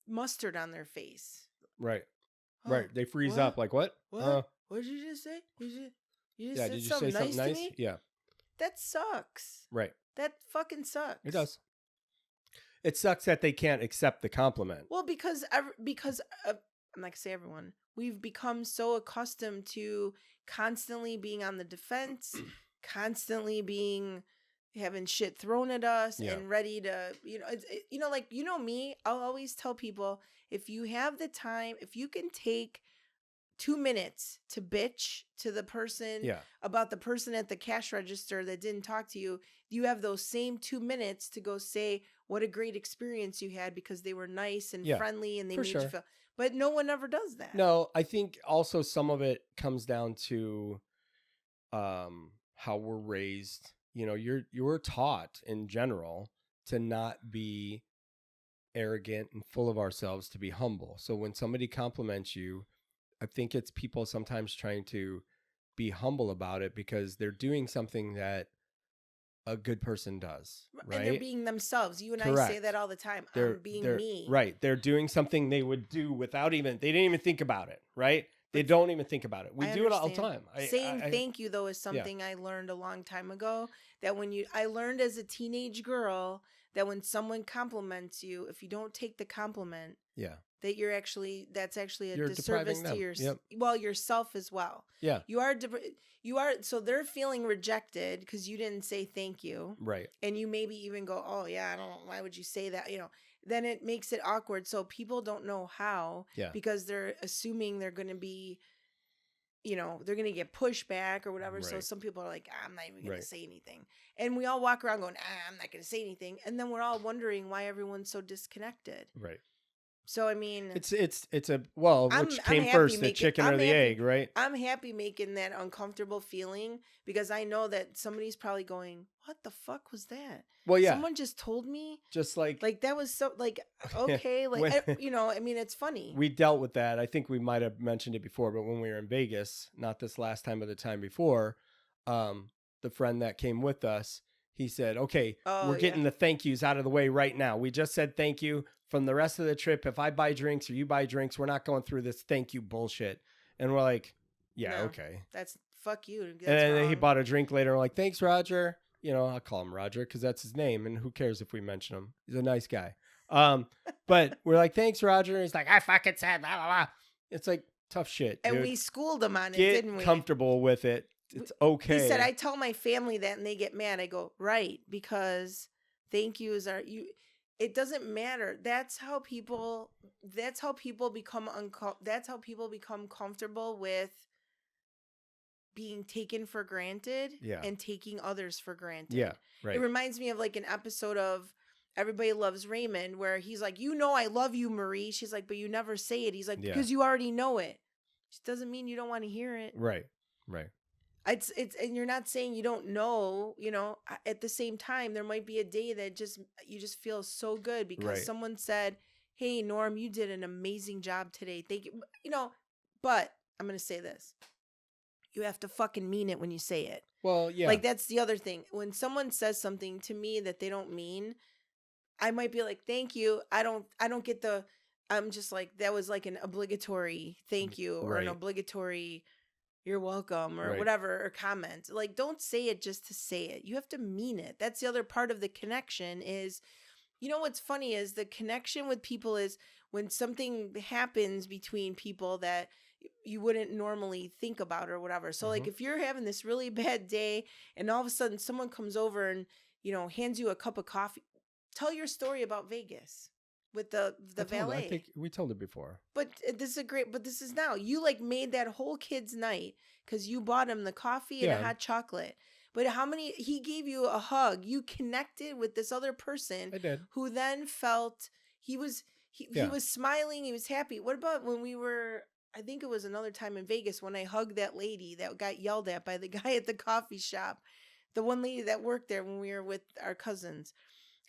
mustard on their face? Right. Right. They freeze up like, what? What did you just say? You just said something nice to me? Yeah. That sucks. Right. That fucking sucks. It does. It sucks that they can't accept the compliment. Well, because I'm not going to say everyone. We've become so accustomed to constantly being on the defense, constantly having shit thrown at us and ready to, me, I'll always tell people, if you have the time, if you can take 2 minutes to bitch to the person about the person at the cash register that didn't talk to you, you have those same 2 minutes to go say what a great experience you had because they were nice and friendly and they made you feel. But no one ever does that. No, I think also some of it comes down to how we're raised. You know, you're taught in general to not be arrogant and full of ourselves, to be humble. So when somebody compliments you, I think it's people sometimes trying to be humble about it because they're doing something that a good person does, right? And they're being themselves. You and I say that all the time. I'm being me. Right. They're doing something they would do without they didn't even think about it, right? They don't even think about it. We do it all the time. Saying thank you, though, is something I learned a long time ago. That I learned as a teenage girl that when someone compliments you, if you don't take the compliment, that that's actually a disservice to yourself as well. Yeah, you are. So they're feeling rejected because you didn't say thank you, right? And you maybe even go, oh yeah, I don't know, why would you say that? You know. Then it makes it awkward. So people don't know how because they're assuming they're going to be, they're going to get pushback or whatever. Right. So some people are like, I'm not even going to say anything. And we all walk around going, I'm not going to say anything. And then we're all wondering why everyone's so disconnected. Right. So, I mean, which came first, the chicken or the egg, right? I'm happy making that uncomfortable feeling because I know that somebody's probably going, what the fuck was that? Well, yeah. Someone just told me. Just like that was so, okay. I mean, it's funny. We dealt with that. I think we might have mentioned it before, but when we were in Vegas, not this last time, but the time before, the friend that came with us, he said, okay, we're getting the thank yous out of the way right now. We just said thank you. From the rest of the trip, if I buy drinks or you buy drinks, we're not going through this thank you bullshit. And we're like, okay. That's fuck you. That's and then he bought a drink later. We're like, thanks, Roger. I'll call him Roger because that's his name. And who cares if we mention him? He's a nice guy. But we're like, thanks, Roger. And he's like, I fucking said blah, blah, blah. It's like tough shit. And dude. we schooled him on it, Get didn't we? comfortable with it. It's okay. He said, I tell my family that and they get mad. I go, right, because thank yous are you. It doesn't matter. That's how people become comfortable with being taken for granted and taking others for granted. Yeah, right. It reminds me of like an episode of Everybody Loves Raymond where he's like, you know, I love you, Marie. She's like, but you never say it. He's like, because you already know it. It doesn't mean you don't want to hear it. Right. It's and you're not saying you don't know, you know, at the same time, there might be a day that you just feel so good because someone said, hey, Norm, you did an amazing job today. Thank you. You know, but I'm going to say this. You have to fucking mean it when you say it. Well, yeah. Like, that's the other thing. When someone says something to me that they don't mean, I might be like, thank you. I don't get the, I'm just like, that was like an obligatory thank you or an obligatory you're welcome or whatever, or comment. Like, don't say it just to say it. You have to mean it. That's the other part of the connection is, you know, what's funny is the connection with people is when something happens between people that you wouldn't normally think about or whatever. So like if you're having this really bad day and all of a sudden someone comes over and, you know, hands you a cup of coffee, tell your story about Vegas. With the valet. I think we told it before. But this is now. You like made that whole kid's night because you bought him the coffee and a hot chocolate. But he gave you a hug. You connected with this other person. I did. Who then felt he was smiling. He was happy. What about when we were, I think it was another time in Vegas when I hugged that lady that got yelled at by the guy at the coffee shop. The one lady that worked there when we were with our cousins.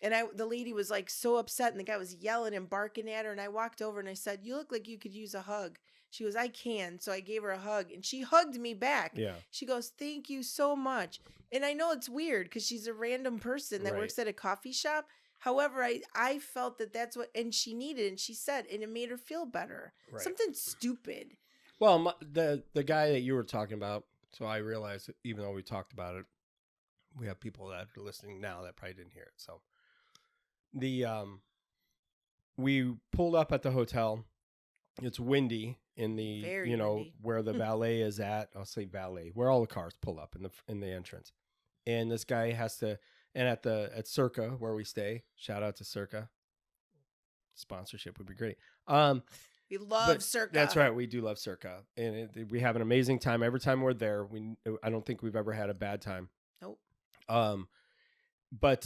And the lady was like so upset and the guy was yelling and barking at her. And I walked over and I said, you look like you could use a hug. She goes, I can. So I gave her a hug and she hugged me back. Yeah. She goes, thank you so much. And I know it's weird because she's a random person that works at a coffee shop. However, I felt that that's what, and she needed, and she said, and it made her feel better. Right. Something stupid. Well, the guy that you were talking about, so I realized that even though we talked about it, we have people that are listening now that probably didn't hear it. So we pulled up at the hotel. It's windy in the Very windy. Where the valet is at. I'll say valet, where all the cars pull up in the entrance. And this guy has to, and at Circa where we stay. Shout out to Circa. Sponsorship would be great. We love Circa. That's right. We do love Circa, and we have an amazing time every time we're there. I don't think we've ever had a bad time. Nope. But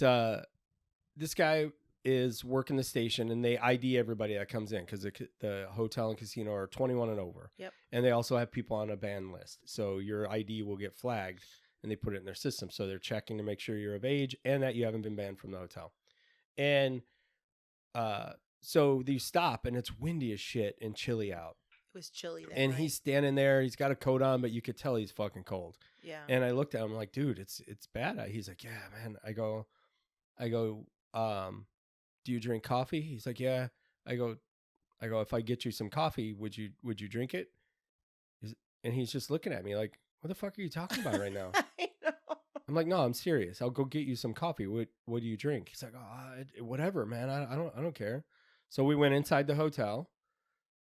this guy is working the station and they ID everybody that comes in because the hotel and casino are 21 and over. Yep. And they also have people on a ban list. So your ID will get flagged and they put it in their system. So they're checking to make sure you're of age and that you haven't been banned from the hotel. And so you stop and it's windy as shit and chilly out. It was chilly that and night. He's standing there. He's got a coat on, but you could tell he's fucking cold. Yeah. And I looked at him like, dude, it's bad. He's like, yeah, man. I go, do you drink coffee? He's like, yeah. I go, if I get you some coffee, would you drink it? And he's just looking at me like, what the fuck are you talking about right now? I know. I'm like, no, I'm serious. I'll go get you some coffee. What do you drink? He's like, oh, whatever, man. I don't care. So we went inside the hotel.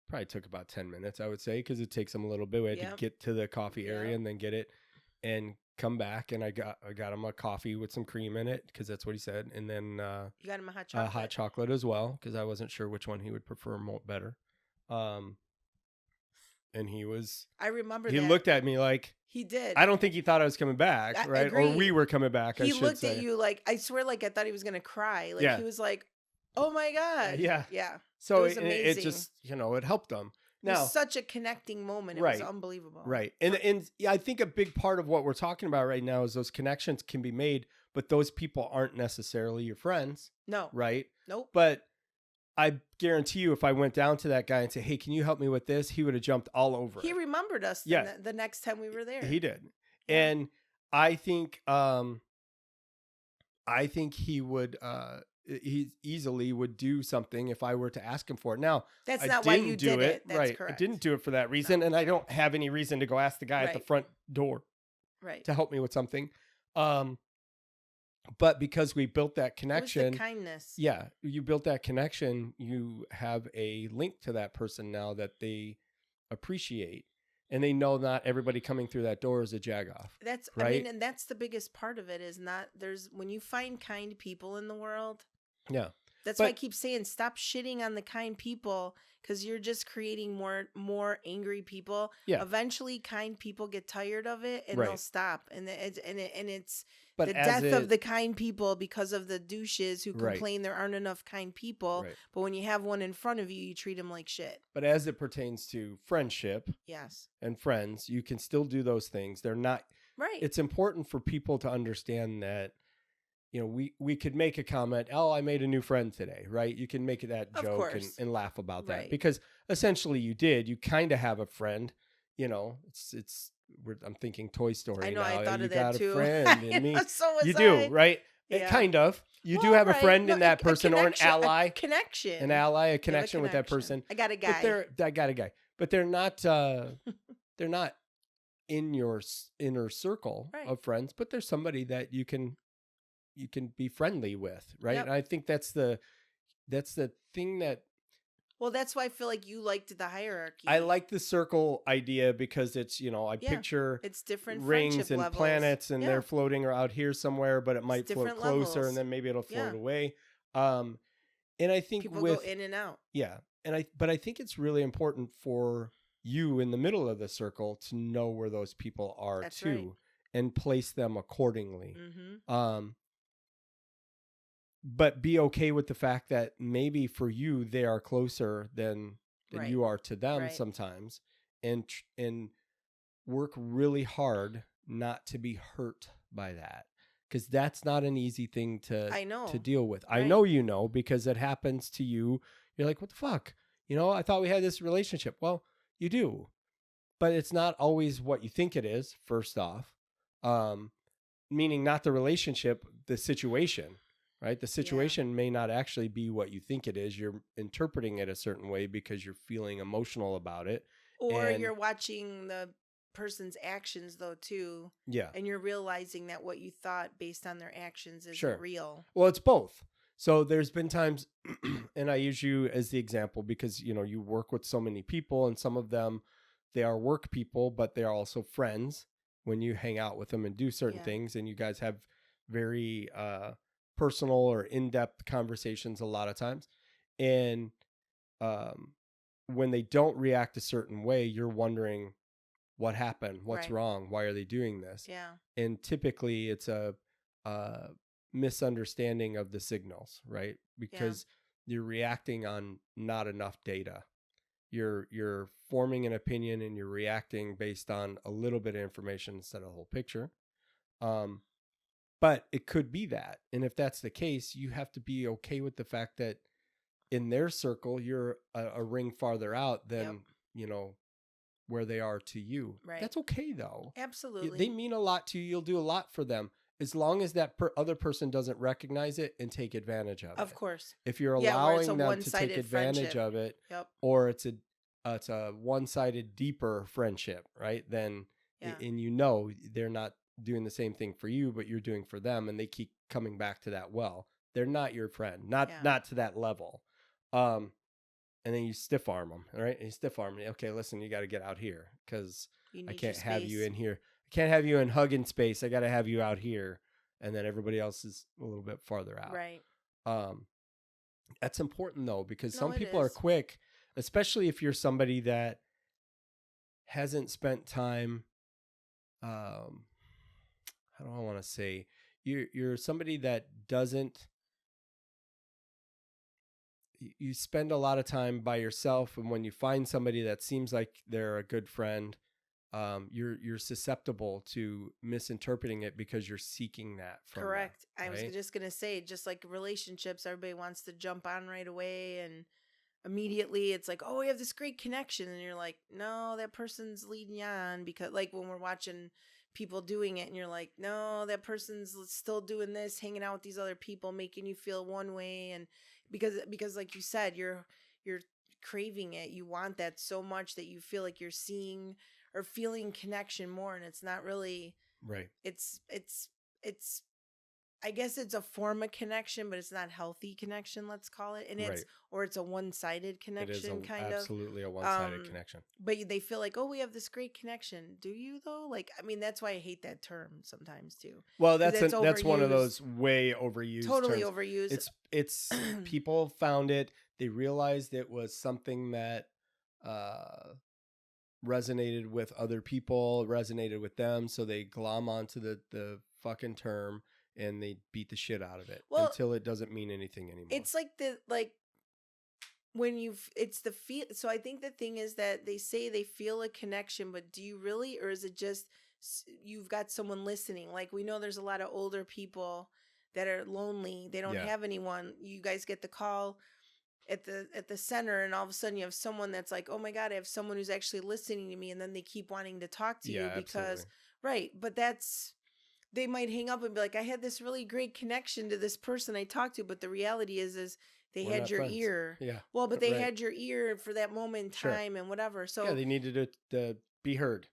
Probably took about 10 minutes, I would say, because it takes him a little bit. We had to get to the coffee area and then get it and come back. And I got him a coffee with some cream in it because that's what he said. And then you got him a hot chocolate. Hot chocolate as well because I wasn't sure which one he would prefer better. And I remember he looked at me like he did. I don't think he thought I was coming back, right? Agreed. Or we were coming back. He looked at you like, I swear, like I thought he was gonna cry. Like he was like, oh my God. Yeah. Yeah. So it was amazing. It just, it helped them. Now, it was such a connecting moment. It was unbelievable. Right. And I think a big part of what we're talking about right now is those connections can be made, but those people aren't necessarily your friends. No. Right? Nope. But I guarantee you if I went down to that guy and said, hey, can you help me with this? He would have jumped all over He remembered us the next time we were there. He did. Yeah. And I think he would he easily would do something if I were to ask him for it. Now, that's not why you did it. That's right. Correct. I didn't do it for that reason, and I don't have any reason to go ask the guy at the front door to help me with something. But because we built that It was the connection, kindness. yeah, you built that connection, you have a link to that person now that they appreciate, and they know not everybody coming through that door is a jagoff. That's, I right? mean, and that's the biggest part of it is not, there's, when you find kind people in the world, Yeah. that's why I keep saying stop shitting on the kind people, because you're just creating more angry people. Yeah. Eventually, kind people get tired of it and they'll stop. And it's but the death of the kind people because of the douches who complain there aren't enough kind people. Right. But when you have one in front of you, you treat them like shit. But as it pertains to friendship, yes, and friends, you can still do those things. They're not right. It's important for people to understand that, you know, we could make a comment, oh, I made a new friend today, right? You can make that joke and laugh about that because essentially you did. You kind of have a friend, you know. I'm thinking Toy Story. I know. Now. I thought you of got that too. a friend in me. So was you do, I. right? Yeah. Kind of. You do have a friend in that person, or an ally, a connection, a connection with that person. I got a guy. I got a guy, but they're not. They're not in your inner circle of friends, but there's somebody that you can be friendly with, right? And I think that's the thing that. Well, that's why I feel like you liked the hierarchy. I like the circle idea because it's, you know, I picture it's different rings and levels. planets, and they're floating out here somewhere, but it might float closer levels. and then maybe it'll float away. And I think people go in and out. Yeah, but I think it's really important for you in the middle of the circle to know where those people are too, and place them accordingly. Mm-hmm. But be okay with the fact that maybe for you they are closer than you are to them sometimes, and work really hard not to be hurt by that, because that's not an easy thing to deal with. I know, you know, because it happens to you. You're like, what the fuck? You know, I thought we had this relationship. Well, you do, but it's not always what you think it is. First off, meaning not the relationship, the situation. Right? The situation may not actually be what you think it is. You're interpreting it a certain way because you're feeling emotional about it. Or you're watching the person's actions, though, too. Yeah. And you're realizing that what you thought based on their actions isn't real. Well, it's both. So there's been times, and I use you as the example because, you know, you work with so many people, and some of them, they are work people, but they are also friends when you hang out with them and do certain things, and you guys have very personal or in-depth conversations a lot of times. And when they don't react a certain way, you're wondering what happened, what's wrong, why are they doing this? Yeah. And typically it's a misunderstanding of the signals, right? Because you're reacting on not enough data. You're forming an opinion and you're reacting based on a little bit of information instead of the whole picture. But it could be that. And if that's the case, you have to be okay with the fact that in their circle, you're a ring farther out than, you know, where they are to you. Right. That's okay, though. Absolutely. They mean a lot to you. You'll do a lot for them as long as that other person doesn't recognize it and take advantage of it. Of course. If you're allowing them to take advantage of it, or it's a one-sided deeper friendship, right? Then, and you know, they're not doing the same thing for you, but you're doing for them, and they keep coming back to that well. They're not your friend, not to that level. And then you stiff arm them, right? And you stiff arm me. Okay, listen, you got to get out here because I can't have you in here. I can't have you in hugging space. I got to have you out here, and then everybody else is a little bit farther out. Right. That's important though, because some people are quick, especially if you're somebody that hasn't spent time. How do I want to say? You're somebody that doesn't. You spend a lot of time by yourself, and when you find somebody that seems like they're a good friend, you're susceptible to misinterpreting it because you're seeking that from Correct. them, right? I was just gonna say, just like relationships, everybody wants to jump on right away, and immediately it's like, oh, we have this great connection, and you're like, no, that person's leading you on, because like when we're watching people doing it and you're like, no, that person's still doing this, hanging out with these other people, making you feel one way. And because like you said, you're craving it. You want that so much that you feel like you're seeing or feeling connection more. And it's not really right. It's I guess it's a form of connection, but it's not healthy connection, let's call it. And it's a one-sided connection, kind of. Absolutely a one-sided connection. But they feel like, oh, we have this great connection. Do you though? Like, I mean, that's why I hate that term sometimes too. Well, that's one of those way overused. Totally terms. overused. It's people found it. They realized it was something that resonated with other people, resonated with them, so they glom onto the fucking term and they beat the shit out of it until it doesn't mean anything anymore. It's like when it's the feel. So I think the thing is that they say they feel a connection, but do you really, or is it just you've got someone listening? Like, we know there's a lot of older people that are lonely. They don't have anyone. You guys get the call at the center, and all of a sudden you have someone that's like, oh my God, I have someone who's actually listening to me, and then they keep wanting to talk to you because but they might hang up and be like, I had this really great connection to this person I talked to, but the reality is they had your ear. Yeah. Well, but they had your ear for that moment in time and whatever. So they needed it to be heard.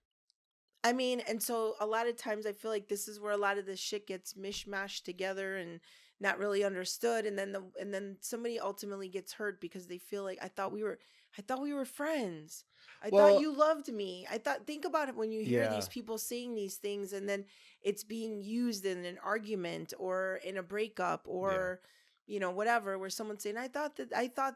I mean, and so a lot of times I feel like this is where a lot of this shit gets mishmashed together and not really understood, and then somebody ultimately gets hurt because they feel like I thought we were friends. I thought you loved me. Think about it when you hear these people saying these things, and then it's being used in an argument or in a breakup or whatever, where someone's saying, I thought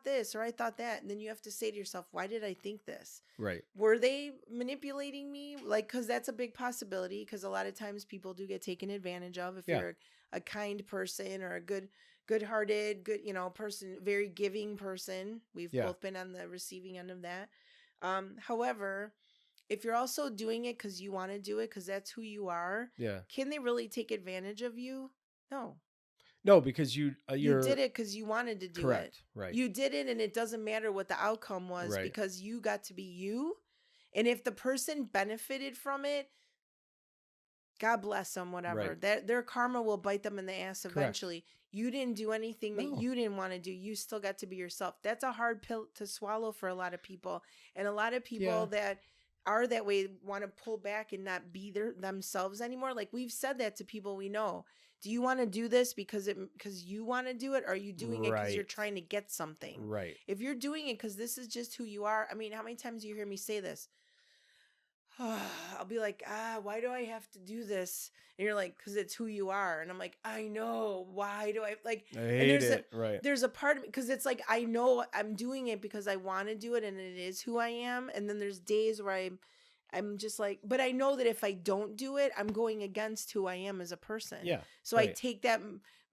this or I thought that, and then you have to say to yourself, why did I think this? Right. Were they manipulating me? Like, because that's a big possibility, because a lot of times people do get taken advantage of if you're a kind person or a good-hearted, good, person, very giving person. We've both been on the receiving end of that. However, if you're also doing it because you want to do it, because that's who you are, can they really take advantage of you? No, because you did it because you wanted to do it. Correct. Right. You did it, and it doesn't matter what the outcome was because you got to be you. And if the person benefited from it, God bless them, whatever. Their karma will bite them in the ass eventually. Correct. You didn't do anything that you didn't want to do. You still got to be yourself. That's a hard pill to swallow for a lot of people. And a lot of people that are that way want to pull back and not be themselves anymore. Like, we've said that to people we know. Do you want to do this because you want to do it? Or are you doing it because you're trying to get something? Right. If you're doing it because this is just who you are. I mean, how many times do you hear me say this? I'll be like, why do I have to do this? And you're like, because it's who you are. And I'm like, I know. Why do I like? I hate it. There's a part of me, because it's like, I know I'm doing it because I want to do it, and it is who I am. And then there's days where I'm just like, but I know that if I don't do it, I'm going against who I am as a person. Yeah. So I take that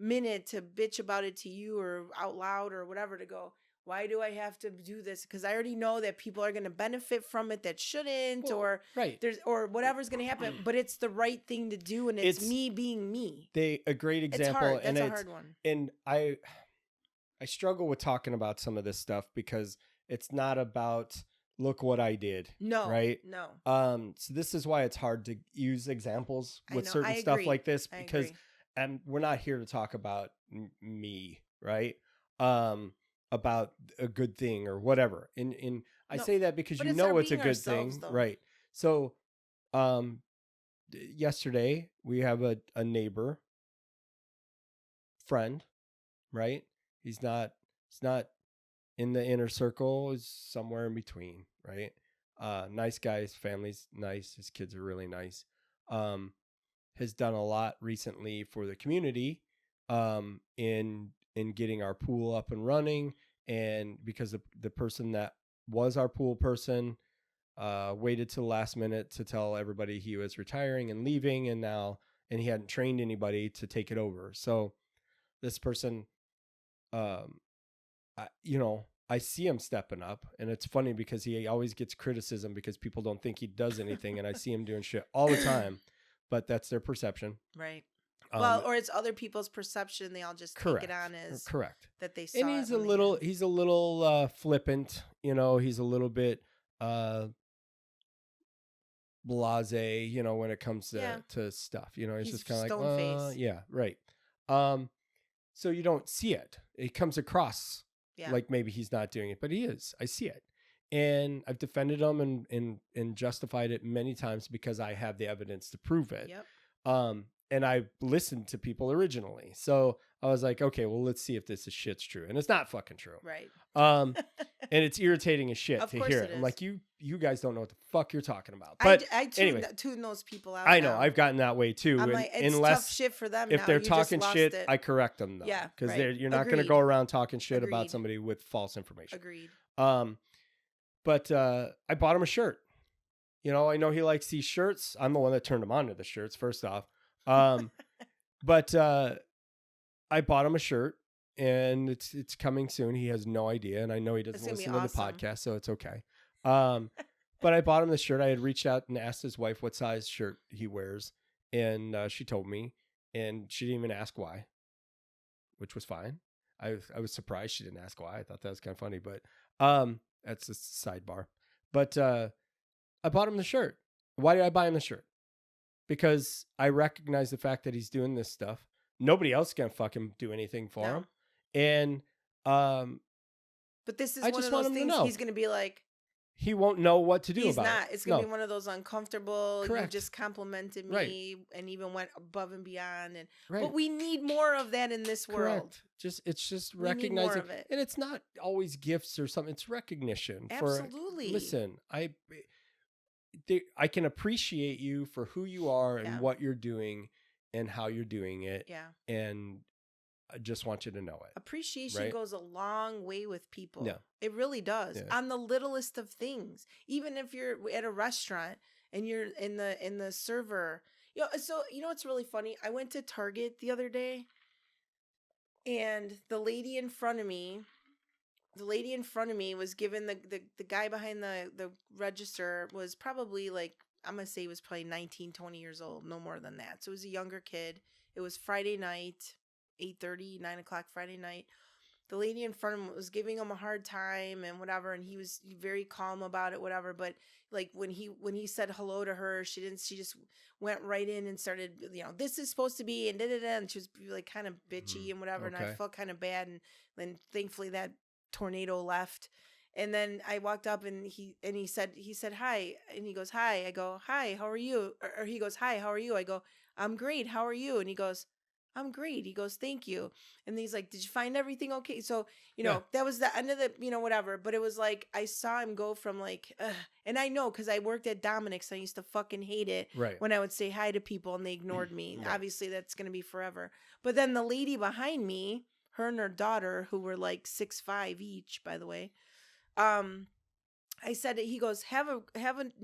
minute to bitch about it to you or out loud or whatever, to go, why do I have to do this? Because I already know that people are going to benefit from it that shouldn't, or whatever's going to happen. But it's the right thing to do, and it's me being me. A great example, it's hard. That's a hard one. And I struggle with talking about some of this stuff because it's not about look what I did. No. Right? No. So this is why it's hard to use examples with certain stuff like this, because we're not here to talk about me, right? About a good thing or whatever. And I say that because it's a good thing. Though. Right. So yesterday we have a neighbor friend, right? He's not in the inner circle, is somewhere in between, right? Nice guy, his family's nice, his kids are really nice. Has done a lot recently for the community in getting our pool up and running. And because the person that was our pool person waited till the last minute to tell everybody he was retiring and leaving, and he hadn't trained anybody to take it over. So this person, I see him stepping up, and it's funny because he always gets criticism because people don't think he does anything, and I see him doing shit all the time, but that's their perception. Right. Or it's other people's perception. They all just take it on as that they saw. And he's a little flippant, he's a little bit blasé, when it comes to stuff, he's just kind of like, yeah, right. So you don't see it. It comes across like maybe he's not doing it, but he is. I see it. And I've defended him and justified it many times because I have the evidence to prove it. Yep. I listened to people originally. So I was like, okay, well, let's see if this shit's true. And it's not fucking true. Right. And it's irritating as shit Of to course hear it it. I'm is. like, you guys don't know what the fuck you're talking about. But I anyway, tune those people out. I know now. I've gotten that way too. I'm and like, it's tough shit for them. If now. they're You talking just shit, lost it. I correct them though. Yeah, because right. you're not going to go around talking shit about Agreed. somebody with false information. Agreed. But I bought him a shirt. You know, I know he likes these shirts. I'm the one that turned him on to the shirts, first off. But I bought him a shirt, and it's coming soon. He has no idea, and I know he doesn't listen to the podcast, so it's okay. But I bought him the shirt. I had reached out and asked his wife what size shirt he wears, and she told me, and she didn't even ask why, which was fine. I was surprised she didn't ask why. I thought that was kind of funny, but that's a sidebar. But I bought him the shirt. Why did I buy him the shirt? Because I recognize the fact that he's doing this stuff. Nobody else can fucking do anything for him. And but this is one of those things he's going to be like, he won't know what to do about it. He's not. It's going to be one of those uncomfortable, Correct. You just complimented me and even went above and beyond. And right. But we need more of that in this world. It's just recognizing. More of it. And it's not always gifts or something. It's recognition. Absolutely. Listen, I can appreciate you for who you are and what you're doing and how you're doing it. Yeah. And I just want you to know it. Appreciation goes a long way with people. Yeah. It really does. Yeah. On the littlest of things. Even if you're at a restaurant and you're in the server. So you know what's really funny? I went to Target the other day, and the lady in front of me was given the guy behind the register was probably like, I'm going to say he was probably 19, 20 years old, no more than that. So it was a younger kid. It was Friday night, 8:30, 9 o'clock Friday night. The lady in front of him was giving him a hard time and whatever, and he was very calm about it, whatever. But like when he said hello to her, she just went right in and started, this is supposed to be, and and she was like kind of bitchy and whatever. Okay. And I felt kind of bad, and then thankfully that tornado left. And then I walked up and he said hi, and he goes, hi. I go, hi, how are you? Or he goes, hi, how are you? I go, I'm great, how are you? And he goes, I'm great. He goes, thank you. And he's like, did you find everything okay? So, that was the end of the, whatever. But it was like, I saw him go from like, and I know, because I worked at Dominic's, I used to fucking hate it when I would say hi to people and they ignored me. Right. Obviously, that's going to be forever. But then the lady behind me, her and her daughter, who were like 6'5" each, by the way, I said, he goes, have a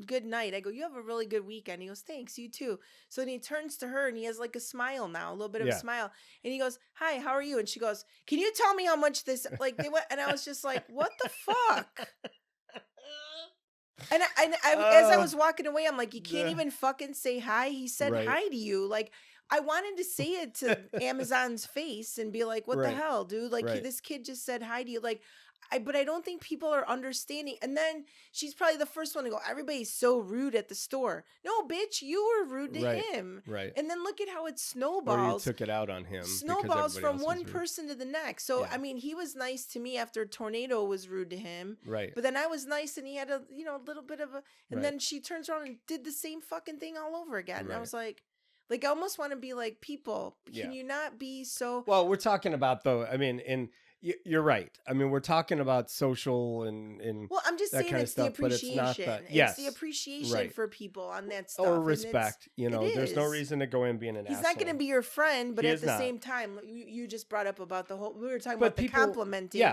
good night. I go, you have a really good weekend. He goes, thanks, you too. So then he turns to her and he has like a smile now, a little bit of a smile. And he goes, hi, how are you? And she goes, can you tell me how much this, like, they went? And I was just like, what the fuck? And as I was walking away, I'm like, you can't even fucking say hi. He said hi to you. Like, I wanted to say it to Amazon's face and be like, what the hell, dude? Like, this kid just said hi to you. Like, but I don't think people are understanding. And then she's probably the first one to go, everybody's so rude at the store. No, bitch, you were rude to him. Right. And then look at how it snowballs. Or you took it out on him. Snowballs from one person to the next. So, I mean, he was nice to me after a tornado was rude to him. Right. But then I was nice and he had a little bit of a, and then she turns around and did the same fucking thing all over again. And I was like, I almost want to be like, people, can you not be so. Well, we're talking about, though, I mean, you're right. I mean, we're talking about social and well, I'm just saying it's the appreciation. It's the appreciation for people on that stuff. Or respect. There's no reason to go in being an asshole. He's not going to be your friend, but at the same time, you just brought up about the whole. We were talking about the complimenting.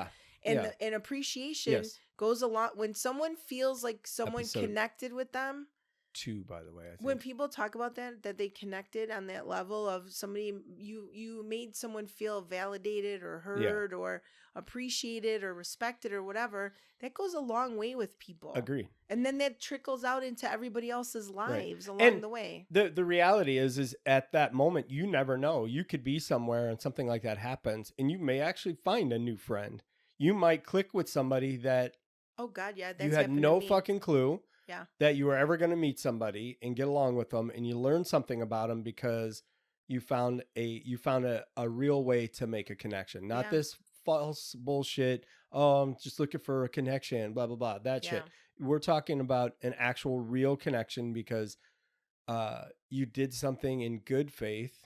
And appreciation goes a lot when someone feels like someone connected with them. Too, by the way, I think. When people talk about that they connected on that level of somebody, you made someone feel validated or heard or appreciated or respected or whatever, that goes a long way with people. Agree. And then that trickles out into everybody else's lives along the way. The reality is at that moment, you never know. You could be somewhere and something like that happens, and you may actually find a new friend. You might click with somebody that that's you had no fucking clue. Yeah. That you were ever going to meet somebody and get along with them, and you learn something about them because you found a real way to make a connection, not this false bullshit. Oh, I'm just looking for a connection, blah blah blah. That shit. We're talking about an actual real connection because you did something in good faith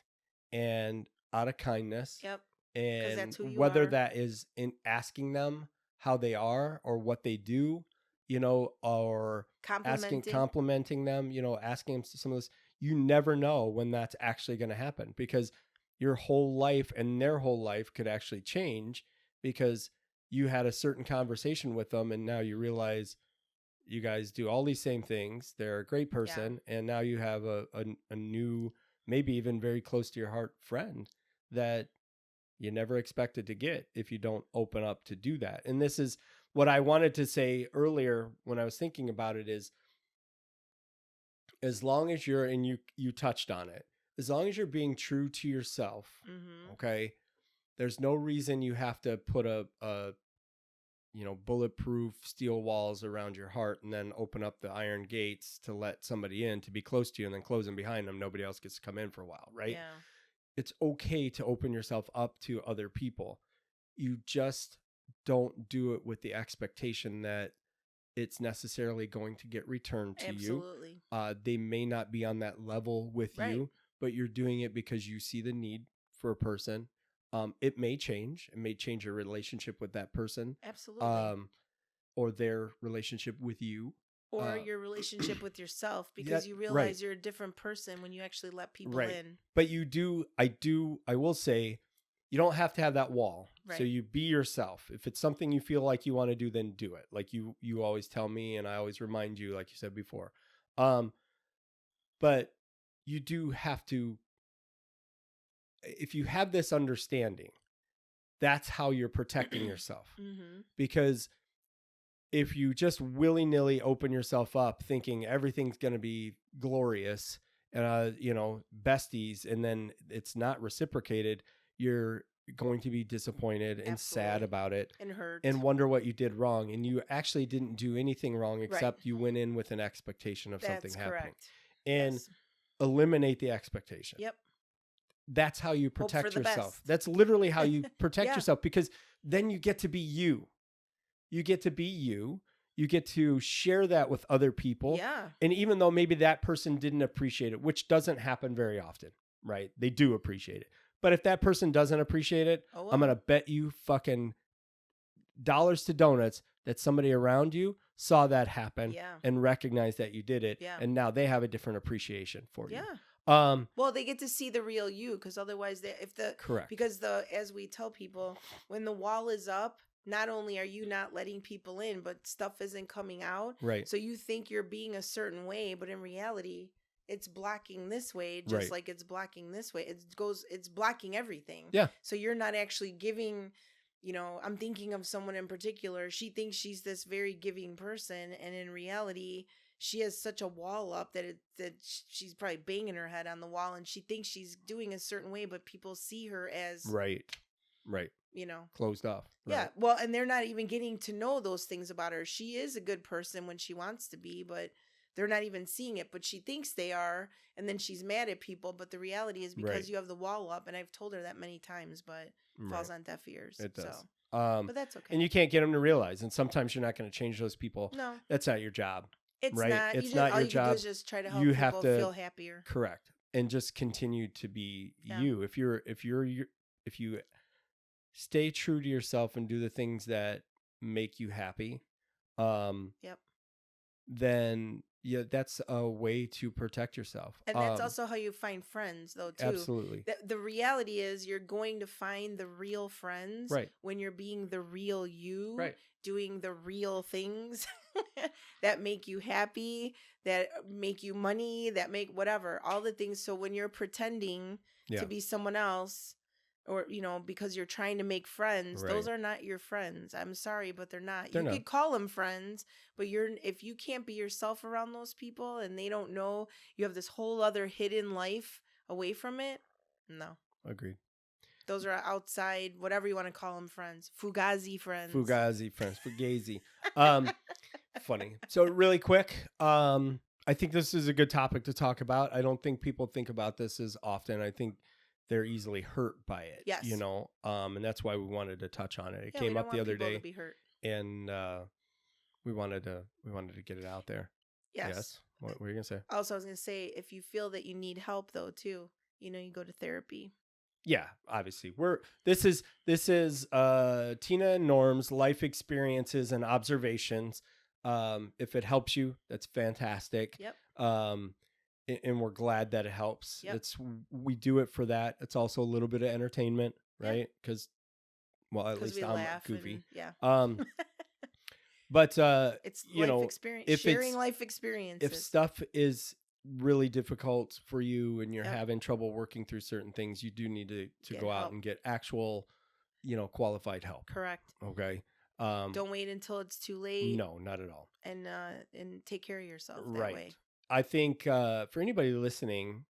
and out of kindness. Yep. And that's who you whether are. that is in asking them how they are or what they do, or complimenting them, asking them some of this, you never know when that's actually going to happen, because your whole life and their whole life could actually change because you had a certain conversation with them and now you realize you guys do all these same things. They're a great person. And now you have a new, maybe even very close to your heart friend that you never expected to get if you don't open up to do that. And this is what I wanted to say earlier when I was thinking about it, is as long as you're, and you touched on it, as long as you're being true to yourself, okay, there's no reason you have to put a bulletproof steel walls around your heart and then open up the iron gates to let somebody in to be close to you and then close them behind them. Nobody else gets to come in for a while, right? Yeah. It's okay to open yourself up to other people. You just don't do it with the expectation that it's necessarily going to get returned to you. They may not be on that level with you, but you're doing it because you see the need for a person. It may change. It may change your relationship with that person. Absolutely. Or their relationship with you. Or your relationship with yourself, because you realize you're a different person when you actually let people in. But I will say, you don't have to have that wall. Right. So you be yourself. If it's something you feel like you want to do, then do it. Like you always tell me, and I always remind you, like you said before. But you do have to, if you have this understanding, that's how you're protecting yourself. Because if you just willy-nilly open yourself up thinking everything's going to be glorious, besties, and then it's not reciprocated, you're going to be disappointed and sad about it and hurt and wonder what you did wrong. And you actually didn't do anything wrong, except you went in with an expectation of something happening. And eliminate the expectation. Yep. That's how you protect yourself. That's literally how you protect yourself, because then you get to be you. You get to be you. You get to share that with other people. Yeah. And even though maybe that person didn't appreciate it, which doesn't happen very often, right? They do appreciate it. But if that person doesn't appreciate it, I'm going to bet you fucking dollars to donuts that somebody around you saw that happen and recognized that you did it. Yeah. And now they have a different appreciation for you. Well, they get to see the real you, because otherwise as we tell people, when the wall is up, not only are you not letting people in, but stuff isn't coming out. Right. So you think you're being a certain way, but in reality, it's blocking this way, just like it's blocking this way. It's blocking everything. Yeah. So you're not actually giving, I'm thinking of someone in particular. She thinks she's this very giving person, and in reality, she has such a wall up that she's probably banging her head on the wall, and she thinks she's doing a certain way, but people see her as right. Closed off. Right. Yeah. Well, and they're not even getting to know those things about her. She is a good person when she wants to be, but they're not even seeing it, but she thinks they are. And then she's mad at people. But the reality is, because you have the wall up, and I've told her that many times, but it falls on deaf ears. It does. So. But that's okay. And you can't get them to realize. And sometimes you're not going to change those people. No. That's not your job. It's right? not. It's not your job. All you can do is just try to help people feel happier. Correct. And just continue to be you. If you stay true to yourself and do the things that make you happy, then that's a way to protect yourself. And that's also how you find friends, though, too. Absolutely. The reality is, you're going to find the real friends when you're being the real you, doing the real things that make you happy, that make you money, that make whatever, all the things. So when you're pretending to be someone else, or, because you're trying to make friends, those are not your friends. I'm sorry, but they're not. You could call them friends, but if you can't be yourself around those people, and they don't know you have this whole other hidden life away from it, no. Agreed. Those are outside, whatever you want to call them, friends. Fugazi friends. Fugazi. Funny. So really quick, I think this is a good topic to talk about. I don't think people think about this as often. I think they're easily hurt by it. Yes. And that's why we wanted to touch on it. It came up the other day, to be hurt. and we wanted to get it out there. Yes. What were you gonna say? Also, I was gonna say, if you feel that you need help, though, too, you go to therapy. Yeah, obviously. This is Tina and Norm's life experiences and observations. If it helps you, that's fantastic. Yep. And we're glad that it helps. Yep. We do it for that. It's also a little bit of entertainment, right? Because at least I'm goofy. But it's life experience, sharing life experiences. If stuff is really difficult for you and you're having trouble working through certain things, you do need to go out and get actual, qualified help. Correct. Okay. Don't wait until it's too late. No, not at all. And take care of yourself that way. I think for anybody listening,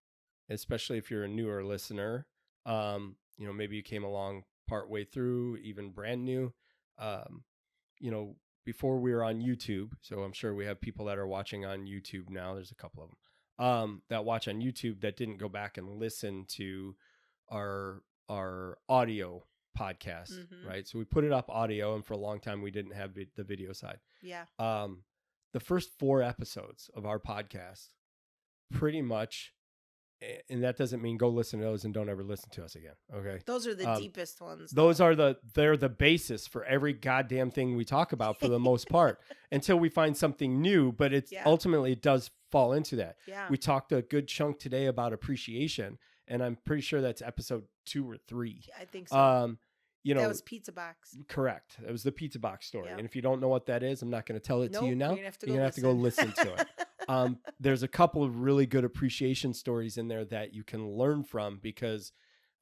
especially if you're a newer listener, maybe you came along part way through, even brand new, before we were on YouTube. So I'm sure we have people that are watching on YouTube now. There's a couple of them that watch on YouTube that didn't go back and listen to our audio podcast, right? So we put it up audio, and for a long time we didn't have the video side. Yeah. The first 4 episodes of our podcast, pretty much, and that doesn't mean go listen to those and don't ever listen to us again. Okay. Those are the deepest ones. Those are they're the basis for every goddamn thing we talk about for the most part until we find something new. But it's ultimately it does fall into that. Yeah. We talked a good chunk today about appreciation, and I'm pretty sure that's episode 2 or 3. I think so. That was Pizza Box. Correct. It was the Pizza Box story. Yep. And if you don't know what that is, I'm not going to tell it to you now. You're going to have to go listen to it. There's a couple of really good appreciation stories in there that you can learn from because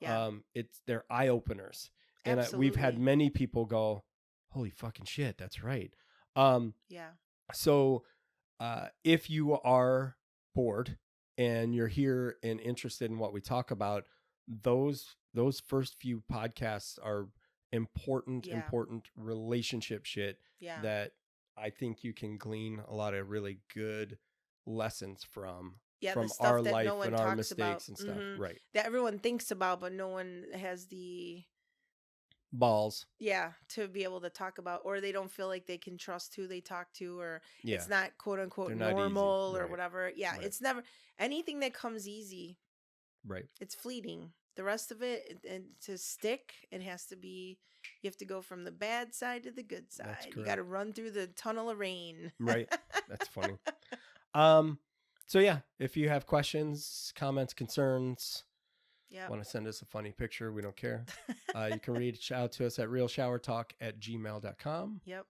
they're eye openers. And we've had many people go, holy fucking shit, that's right. So if you are bored and you're here and interested in what we talk about, those first few podcasts are important relationship shit that I think you can glean a lot of really good lessons from our life and our mistakes and stuff. Right. That everyone thinks about, but no one has the balls. Yeah. To be able to talk about, or they don't feel like they can trust who they talk to, or it's not quote unquote normal or whatever. Yeah. Right. It's never anything that comes easy. Right. It's fleeting. The rest of it, and to stick, it has to be, you have to go from the bad side to the good side. You got to run through the tunnel of rain. Right. That's funny. So yeah, if you have questions, comments, concerns, want to send us a funny picture, we don't care. You can reach out to us at realshowertalk@gmail.com. Yep.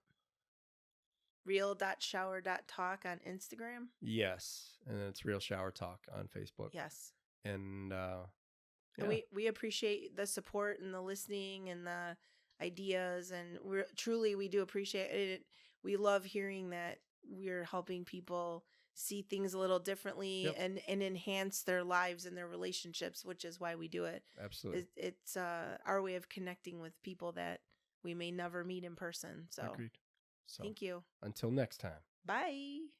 Real.shower.talk on Instagram. Yes. And then it's Real Shower Talk on Facebook. Yes. And and we appreciate the support and the listening and the ideas, and we do appreciate it. We love hearing that we're helping people see things a little differently and enhance their lives and their relationships, which is why we do it. Absolutely. It's our way of connecting with people that we may never meet in person. So agreed. So thank you. Until next time. Bye.